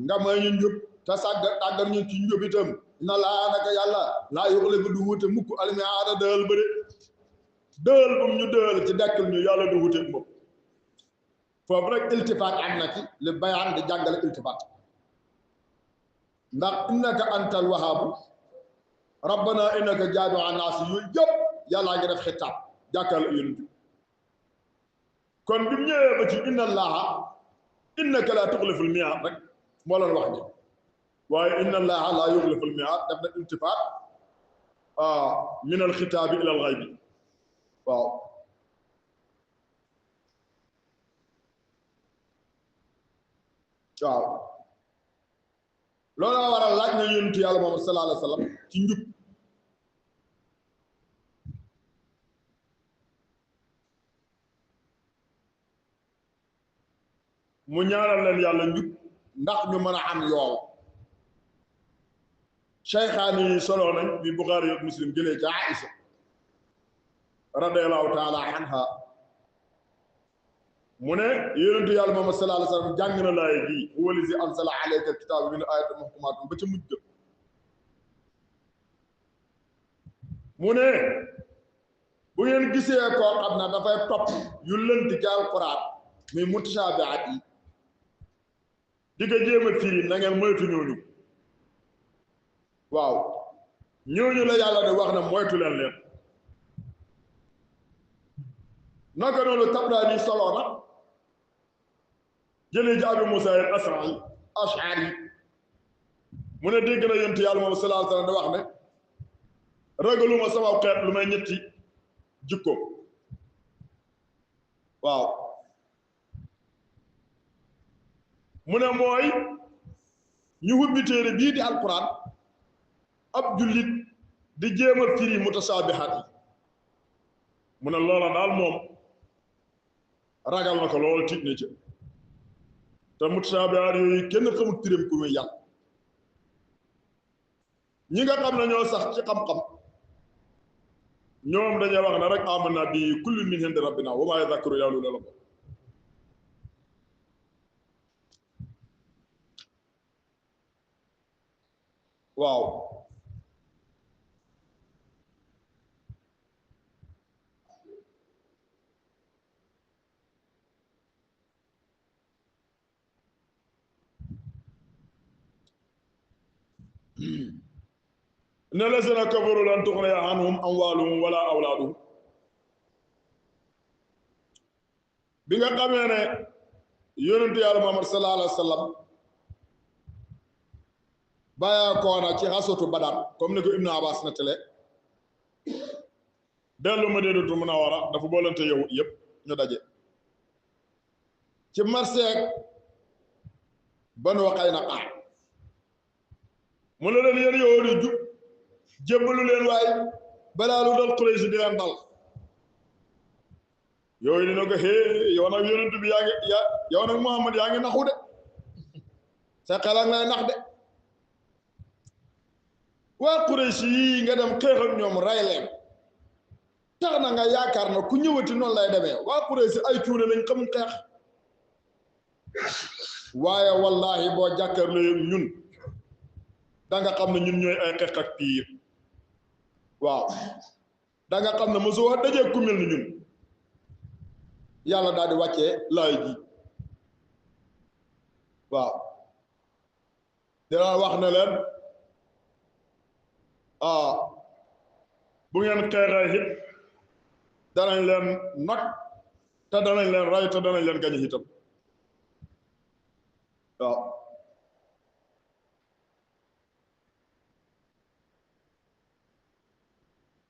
nga may ñu njub te tàggat ñu ci njub itam na laa naka yàlla laa yuxlifu du wute mukk almi'aada dëël ba de dëël bu ñu dëël ci dekkal ñu yàlla du wute moom foofu rek iltifaat am na ci li bayaan di jàngale iltifaat ndax innaka antal wahaabu rabbana innaka jaami'u an-naas yooyu yëpp yàllaa ngi def xitaab jàkkal yonent kon bi mu ñëwee ba ci inna allaha innaka laa tuxliful mi'aad rek moo leen wax ni waaye inna allaha laa yuxliful mi'aad def na iltifaat min al xitaabi ila al xaybi waaw waaw looloo waral laaj na yonent yàlla moom sallallahu alayhi wa sallam ci njub mu ñaanal leen yàlla njub ndax ñu mën a am yool Shaykhaani yi solo nañ bi Buxaari ak Muslim jëlee ca Aïsa radiyallahu taala anha mu ne yonentu yàlla moom sallallahu alayhi wa sallam jàng na laay bii huwa allazi anzala alayka al-kitaaba minhu aayaatun muhkamaatun ba ca mujj mu ne bu ngeen gisee koo xam ne dafay topp yu lënt ci alquran muy mutashaabihaat yi di ko jéem a firi na ngeen moytu ñooñu waaw ñooñu la yàlla de wax na moytu leen leen naka noonu Tabraani solo na jëlee ci Abu Musa al-Ash'ari mu ne dégg na yonent yàlla moom sallallahu alayhi wa sallam da wax ne ragaluma sama xeet lu may ñetti jikko waaw mu ne mooy ñu hubbi téere bii di alquran ab jullit di jéem a firi mutasaabihaat yi mu ne loola daal moom ragal na ko lool tiit na ci te mutasaabihaat yooyu kenn xamut firim ku muy yàlla ñi nga xam ne ñoo sax ci xam-xam ñoom dañuy wax ne rek amanna bi kullu min indi rabbina wa maa yadhakkaru illa ulul albab waaw ne lazina kafaru lan tughniya anhum amwaluhum wala awlaaduhum bi nga xamee ne yonentu yàlla Muhammad sallallahu alayhi wa sallam bàyyaa koona ci xasatu Badar comme ni ko Ibnu Abbas na tele dellu Madinatu Munawwara dafa boolante yow yëpp ñu daje ci marseek Banu Qaynuqa mu ne leen yéen yow di jub jébbalu leen waaye balaa lu dal Quraysh di leen dal yooyu dina ko xée yow nag yonent bi yow nag Muhammad yaa ngi naxu de sa xel ak lay nax de waa Quraysh yi nga dem xeex ak ñoom ray leen tax na nga yaakaar na ku ñëwati noonu lay demee waa Quraysh ay cuune lañ xamul xeex waaye wallahi boo jàkkaarloo ñun da nga xam ne ñun ñooy ay xeex ak piir waaw da nga xam ne mosoo wax dajee ku mel ni ñun yàlla daal di wàccee laay ji waaw dina wax ne leen bu ngeen xeexee it danañ leen not te danañ leen ray te danañ leen gañe itam waaw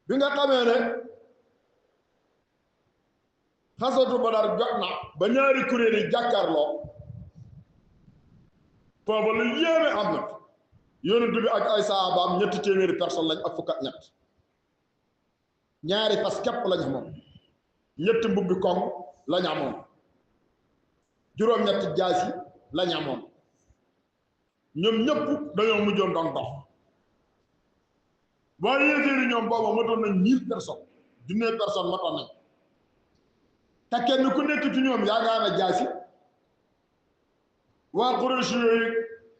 bi nga xamee ne xasatu Badar jot na ba ñaari kuréel yi jàkkaarloo foofa lu yéeme am na yonent bi ak ay saabaam 300 personnes lañ ak fukk ak ñett ñaari fas képp lañ amoon ñetti mbubbi koŋ lañ amoon juróom-ñetti jaasi lañ amoon ñoom ñëpp dañoo mujjoon doon dox waaye yéeféeri ñoom booba matoon nañ 1000 personnes 1000 personnes matoon nañ te kenn ku nekk ci ñoom yaa nga amee jaasi waa Quraysh yooyu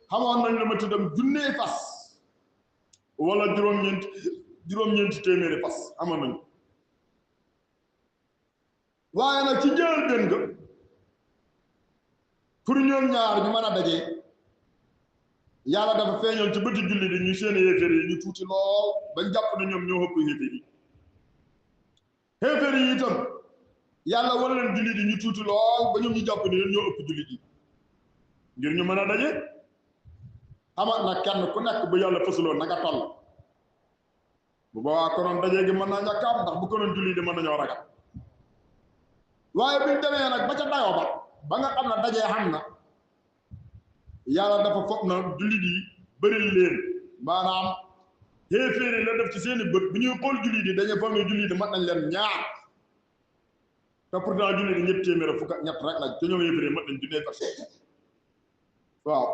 xamoon nañ la ma tuddam 1000 fas wala juróom-ñeenti téeméeri fas amoon nañu waaye nag ci njëlbéen ga pour ñoom ñaar ñu mën a dajee yàlla dafa feeñoon ci bëti julli di ñu seen yéeféer yi ñu tuuti lool bañ jàpp ne ñoom ñoo ëpp yéeféer yi itam yàlla wan leen julli di ñu tuuti lool ba ñoom ñu jàpp ne ñoo ëpp julli di ngir ñu mën a daje xamat nag kenn ku nekk bu yàlla fësuloon na nga toll bu boobaa konoon daje gi mën naa ñàkk am ndax bu konoon julli di mën nañoo ragal waaye buñ demee nag ba ca dayoo ba nga xam ne dajee xam na yàlla dafa foog na jullit yi bëri leen maanaam xéeféeri la def ci seeni bët bu ñuy xool jullit yi dañuy foog ne jullit yi mat nañ leen ñaar te pourtant jullit yi 700 fukk ak ñett rek lañ te ñoom xéeféeri mat nañ 1000 personnes waaw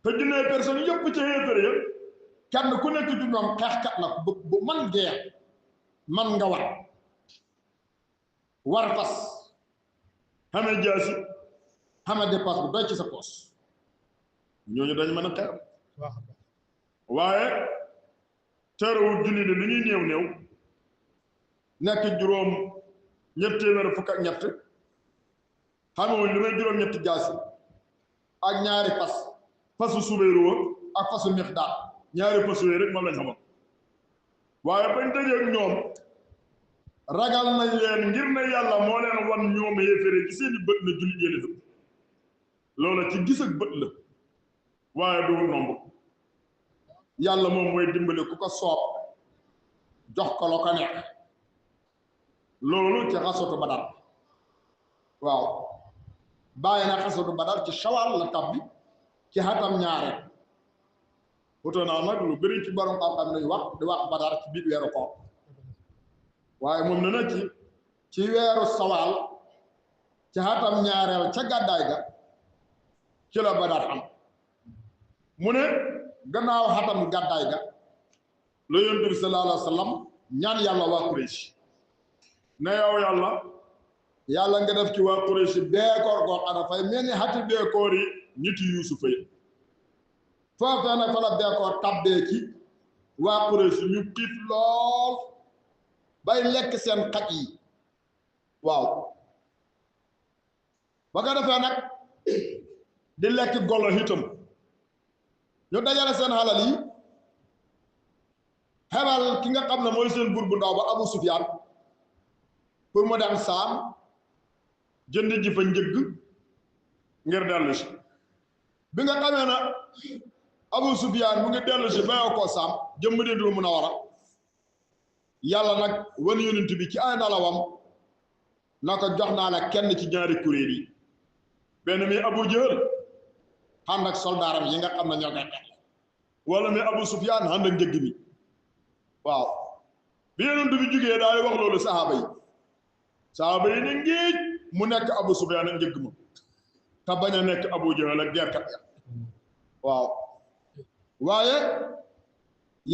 te 1000 personnes yëpp ci xéeféeri yëpp kenn ku nekk ci ñoom xeexkat la bu man geer man nga war fas xamee jaasi xamee dépasse bu doy ci sa poos ñooñu dañ mën a xeex waaye terewul jullit yi lu ñuy néew nekk juróom ñett téeméer fukk ak ñett xamewuñ lu may juróom-ñetti jaasi ak ñaari fasu Subayru ak fasu Miqdaad ñaari fas yooyu rek moom lañ xamoon waaye bañ dajeeg ñoom ragal nañ leen ngir ne yàlla moo leen wan ñoom yéefére ci seeni bët na jullit yéen a loola ci gis ak bët la waaye du nomb yàlla moom mooy dimbali ku ko soob jox ko la ko nekk loolu ci xasatu Badar waaw bàyyi na xasatu Badar ci Shawwal la tabbi ci xatam ñaareel wuute naa nag lu bëri ci borom xam-xam lay wax di wax Badar ci biir weeru koor waaye moom ne na ci weeru Shawwal ci xatam ñaareel ca gàddaay ga ci la Badar am mu ne gannaaw xatam gàddaay ga la Yonent bi sallallahu alayhi wa sallam ñaan yàlla waa Quraysh ne yow yàlla nga def ci waa Quraysh beekoor koo xam ne fay mel ni xati beekoor yi ñiti Yuusufa yi foofee nag fa la beekoor tabbee ci waa Quraysh ñu xiif lool bay lekk seen xaj yi waaw ba ko defee nag di lekk golo itam ñu dajale seen xalal yi xebal ki nga xam ne mooy seen buur bu ndaw ba Abu Sufyaan pour mu dem saam jënd ji fa njëgg ngir dellu si bi nga xamee na Abu Sufyaan mu ngi dellu si bayoo koo saam jëm Madinatul Munawwara yàlla nag wan yonent bi ci ay nalawam na ko jox naa la kenn ci ñaari kuréel yi benn mi Abu Jahl ànd ak soldaaram yi nga xam ne ñoo koy xeex wala mi Abu Sufyaan ànd ak njëgg mi waaw bi yonent bi jugee daal di wax loolu sahaaba yi ne ngéej mu nekk Abu Sufyaan ak njëgg ma te bañ a nekk Abu Jahl ak gerkat ya waaw waaye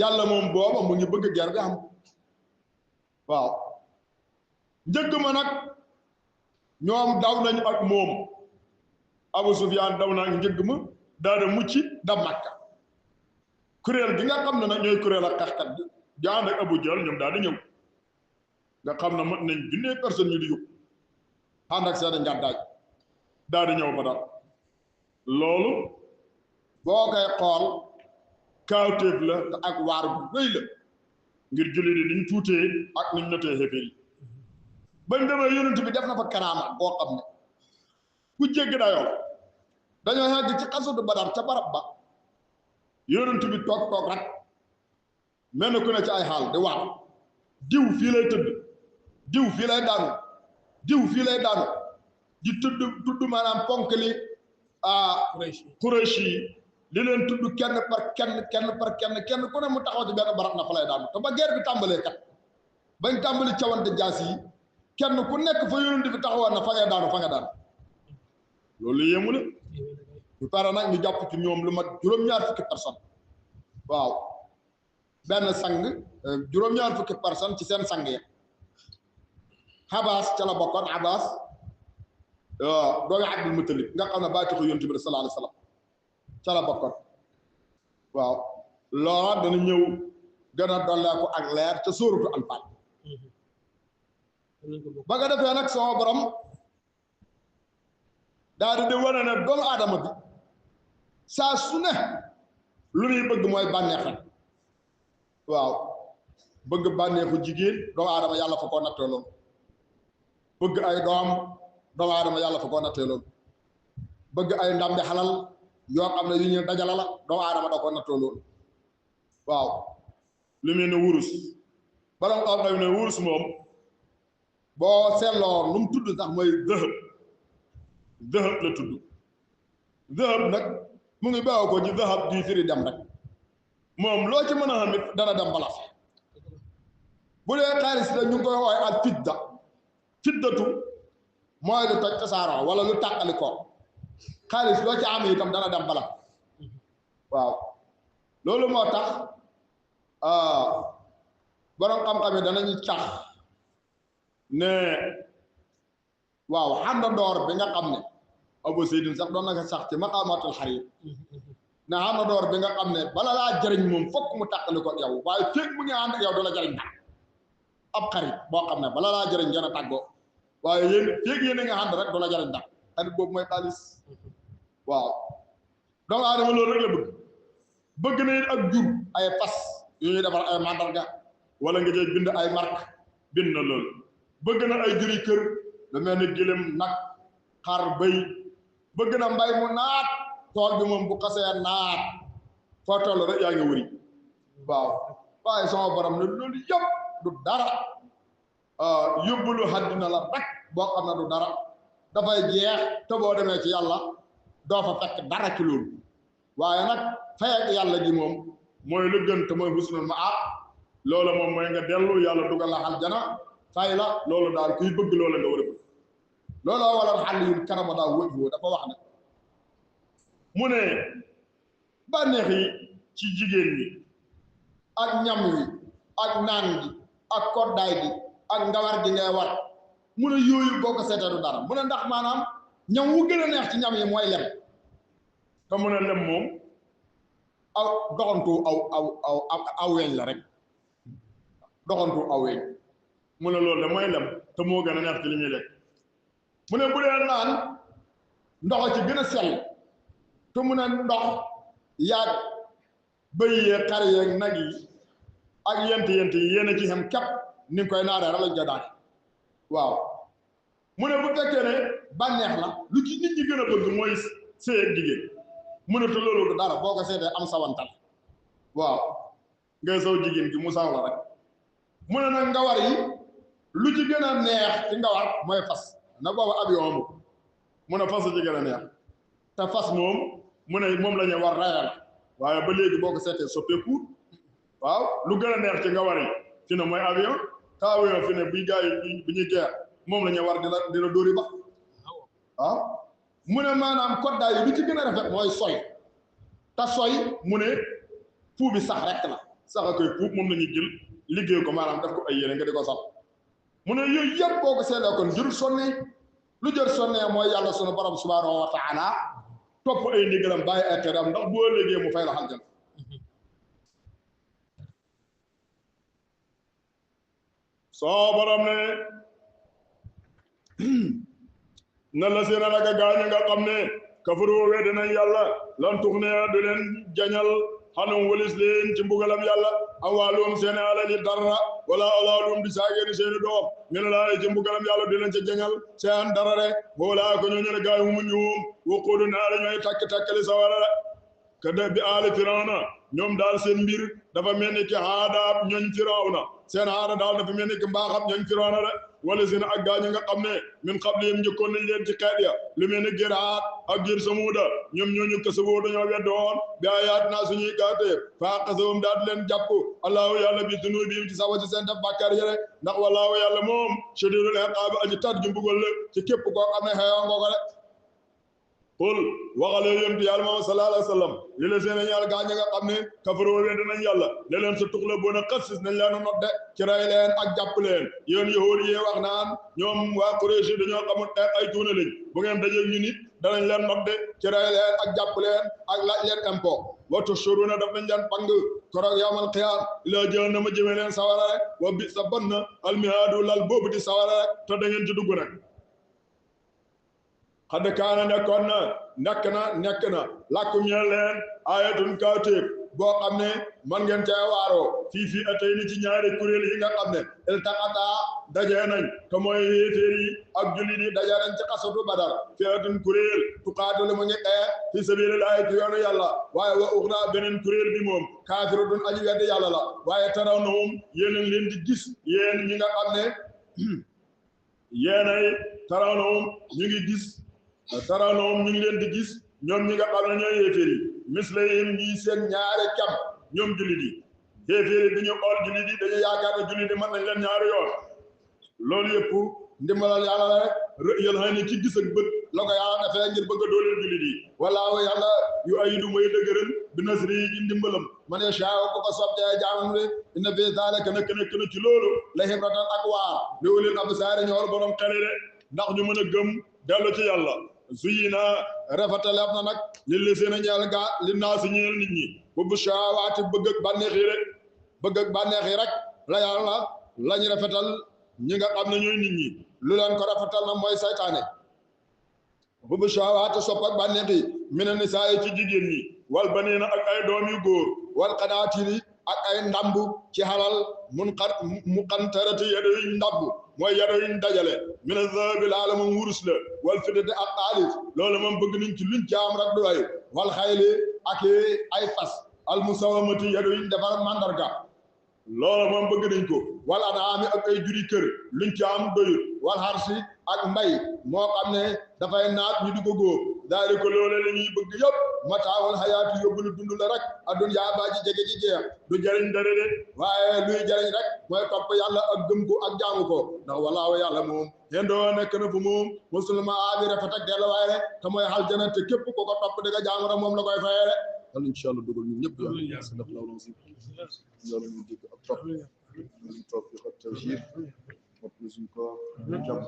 yàlla moom booba mu ngi bëgg ger bi am waaw njëgg ma nag ñoom daw nañ ak moom Abu Sufyaan daw na ak njëgg ma daal di mucc da Makka kuréel gi nga xam ne nag ñooy kuréel ak xeexkat bi jaan ak Abu Jahl ñoom daal di ñëw nga xam ne mat nañ junne personnes ñu di yóbbu ànd ak seen ngàddaay daal di ñëw Badar loolu boo koy xool kaawteef la te ak waar bu rëy la ngir jullit yi niñ tuutee ak niñ notee xéeféer yi bañ demee yonent bi def na fa karaama boo xam ne ku jéggi dayoo dañoo xegg ci xasatu Badar ca barab ba yonent bi toog rek mel na ku ne ci ay xaal di waat diw fii lay tëdd diw fii lay daanu diw fii lay daanu di tudd maanaam ponk li Quraysh yi li leen tudd kenn par kenn ku ne mu taxaw ci benn barab na fa lay daanu te ba guerre bi tàmbalee kat bañ tàmbali cawante jaas yi kenn ku nekk fa yonent bi taxawoon na fa nga daanu loolu yéemu la ñu pare nag ñu jàpp ci ñoom lu mat juróom-ñaar fukki personne waaw benn sang juróom-ñaar fukki personne ci seen sang ya Abbas ca la bokkoon Abbas doomi Abdul Muttalib nga xam ne baatixu yonent bi sallallahu alayhi wa sallam ca la bokkoon waaw loola dana ñëw gën a dolleeku ak leer ca sóoratu Anfaal ba nga defee nag sama borom daal di wane ne doomu aadama bi saa su ne lu muy bëgg mooy bànneexam waaw bëgg bànneexu jigéen doomu aadama yàlla fa koo nattee loolu bëgg ay doomu aadama yàlla fa koo nattee loolu bëgg ay ndambi xalal yoo xam ne yu ñu dajala la doomu aadama da koo nattee loolu waaw lu mel ne wurus bala nga xam ne wurus moom boo seetloo lu mu tudd sax mooy dëhëb la tudd dëhëb nag mu ngi baaw ko ci dëhëb di firi dem rek moom loo ci mën a xam it dana dem bala fi bu dee xaalis la ñu ngi koy woowee al fiddatu mooy lu toj tasaaroo wala lu tàqali ko xaalis loo ci am itam dana dem bala waaw loolu moo tax borom xam-xam yi danañu tax ne waaw xàndandoor bi nga xam ne Abu Seydin sax doon na ko sax ci maqaamatul xarir ne xàndandoor bi nga xam ne bala laa jëriñ moom fokk mu tàqali ko yow waaye féeg mu ngi ànd ak yow du la jëriñ dara ab xarit boo xam ne bala laa jëriñ ngeen a tàggoo waaye yéen féeg yéen a nga ànd rek du la jëriñ dara xarit boobu mooy xaalis waaw doomu aadama loolu rek la bëgg na it ak jur ay fas yu ñuy defar ay mandarga wala nga jël bind ay marque bind na loolu bëgg na ay juri kër lu mel ni gëlëm nag xar bëy bëgg na mbay mu naat tool bi moom bu xasee naat foo toll rek yaa ngi wëri waaw waaye sama borom ne loolu yëpp du dara yóbbulu àddina la rek boo xam ne du dara dafay jeex te boo demee ci yàlla doo fa fekk dara ci loolu waaye nag fay ak yàlla gi moom mooy lu gën te mooy husnul maab loolu moom mooy nga dellu yàlla dugal la aljana fay la loolu daal kuy bëgg loola nga war a bëgg looloo waral xàll yu karama daa wëj dafa wax ne mu ne bànneex yi ci jigéen ñi ak ñam wi ak naan gi ak koddaay gi ak ngawar gi ngay war mu ne yooyu boo ko seetee du dara mu ne ndax maanaam ñam wu gën a neex ci ñam yi mooy lem te mu ne lem moom aw doxantu aw weñ la rek doxantu aw weñ mu ne loolu de mooy lem te moo gën a neex ci li ñuy lekk mu ne bu dee naan ndox ci gën a sell te mu ne ndox yaag bëy yeeg xar yeeg nag yi ak yent yi yéen a ci xem képp ni nga koy naanee rek lañ koy daal waaw mu ne bu fekkee ne bànneex la lu ci nit ñi gën a bëgg mooy sëy ak jigéen mu ne te loolu du dara boo ko seetee am sawantal waaw ngay saw jigéen gi mu saw la rek mu ne nag ngawar yi lu ci gën a neex ci ngawar mooy fas na booba avion mu ne fas ci gën a neex te fas moom mu ne moom la ñuy war rayal waaye ba léegi boo ko seetee soppeeku waaw lu gën a neex ci ngawar yi fi ne mooy avion te avion fi ne buy gars yi bu ñuy geer moom la ñuy war dina dóori ba waaw mu ne maanaam koddaay yi lu ci gën a rafet mooy soy te soy mu ne puub bi sax rek la sax a koy puub moom la ñuy jël liggéey ko maanaam def ko ay yére nga di ko sax mu ne yooyu yëpp boo ko seetee kon jërul sonne lu jër sonne mooy yàlla sunu borom subhanahu wa taala topp ay ndigalam bàyyi ay teram ndax boo liggéey mu fay la aljana soo borom ne na la seen raga gaañu nga xam ne kafaru weddi nañ yàlla lan tux ne du leen jañal xanum walis leen ci mbugalam yàlla amwaalum seen alali dara wala awlaadum di saageeni seeni doom ñu ne laa ci mbugalam yàlla du leen ci jañal seen dara rek wala ko ñoo ñu ne gaay mu ñuum waquudu naari ñooy takk-takkali sawara rek ka def bi aali firawna ñoom daal seen mbir dafa mel ni ki haadaab ñooñ firawna seen haada daal dafa mel ni ki mbaaxam ñooñ firawna rek wala seen ak gaañu nga xam ne min qablihim njëkkoon nañ leen ci xeet ya lu mel ni gir Aad ak gir Samuuda ñoom ñooñu kasaboo dañoo weddoon bi aayaatinaa suñuy kaatee faa xasawum daal di leen jàpp allahu yàlla bi dunuubihim ci sawa ci seen def bàkkaar yi rek ndax wallaahu yàlla moom shadiidul iqaab aji tar ju mbugal la ci képp koo xam ne xeeyoo nga ko rek qul waxale yonent yàlla moom sallallahu alayhi wa sallam li la seen ñaar gaañ nga xam ne kafaroo wedd nañ yàlla ne leen sa tuxla bon a xassis nañ leen a nodde ci rey leen ak jàpp leen yéen yahuud yi wax naan ñoom waa Quraysh dañoo xamul ay tuuna lañ bu ngeen dajeeg ñu nit danañ leen nodde ci rey leen ak jàpp leen ak laaj leen impôt wa tuhsharuuna daf nañ leen pang koroog yawmal qiyaam ilaa jahannama jëmee leen sawara rek wa bi sa bon na almihaadu lal boobu di sawara rek te da ngeen ci dugg rek xad kaana nekkoon na nekk na làkkum ñeel leen ayatun kawtéef boo xam ne man ngeen cee waaroo fii atay ni ci ñaari kuréel yi nga xam ne iltaqata dajee nañ te mooy yéeféer yi ak jullit yi dajee nañ ci xasatu badar fi atun kuréel tuqaatilu mu ngi xeex fi sabilillahi ci yoonu yàlla waaye wa uxra beneen kuréel bi moom kaafiratun aji weddi yàlla la waaye tarawnahum yéen a ngi leen di gis yéen ñi nga xam ne yéenay tarawnahum ñu ngi gis tarawnahum ñu ngi leen di gis ñoom ñi nga xam ne ñooy yéeféer yi mislayhim ñi seen ñaari kam ñoom jullit yi yéeféer yi dañu xool jullit yi dañu yaakaar ne jullit yi mën nañ leen ñaari yoon loolu yëpp ndimbalal yàlla la rek yël xëy ni ci gis ak bët la ko yàlla defee ngir bëgg a dooleel jullit yi wallaahu yàlla yu ayidu mooy dëgëral bi nasri yi ci ndimbalam man yashaa ko ko soobee jaamam ne inna fi zaalika nekk na ci loolu la hibratan ak waar li ulil absaar ñoor borom xel de ndax ñu mën a gëm dellu ci yàlla zuyina rafetaleef na nag li seen a ñeel gaa li naa si ñeel nit ñi bu shawaati bëgg ak bànneex yi rek bëgg ak bànneex yi rek la yàlla lañ rafetal ñi nga xam ne ñooy nit ñi lu leen ko rafetal na mooy saytaane bu shawaati sopp ak bànneex yi mina nisaa yi ci jigéen ñi wal baniina ak ay doom yu góor wal qanaatiri ak ay ndamb ci halal muqantarati yado yuñ ndamb mooy yado yuñ dajale mina zahabi laala moom wurus la wal fiddati ak xaalis loolu moom bëgg nañ ci luñ caam rek du way wal xayli ak ay fas al musawamati yado yuñ defar mandarga loola moom bëgg nañ ko wal anaami ak ay juri kër luñ ci am doyut wal harsi ak mbay moo xam ne dafay naat ñu di ko góob daal ko loola la ñuy bëgg yëpp mataawal xayaatu yóbbu lu dund la rek adduna baa ji jege ji jeex du jëriñ dara de waaye luy jëriñ rek mooy topp yàlla ak gëm ko ak jaamu ko ndax walaaw yàlla moom yéen doo nekk na fu moom musulma aabi rafet ak delluwaay rek te mooy aljana te képp ko ko topp di nga jaamu rek moom la koy fayee rek yàlla incha allah dugal ñun ñëpp yàlla sa def law si yàlla ñu dégg ak topp ñu topp ak tawfiq mopp suñ ko jàmm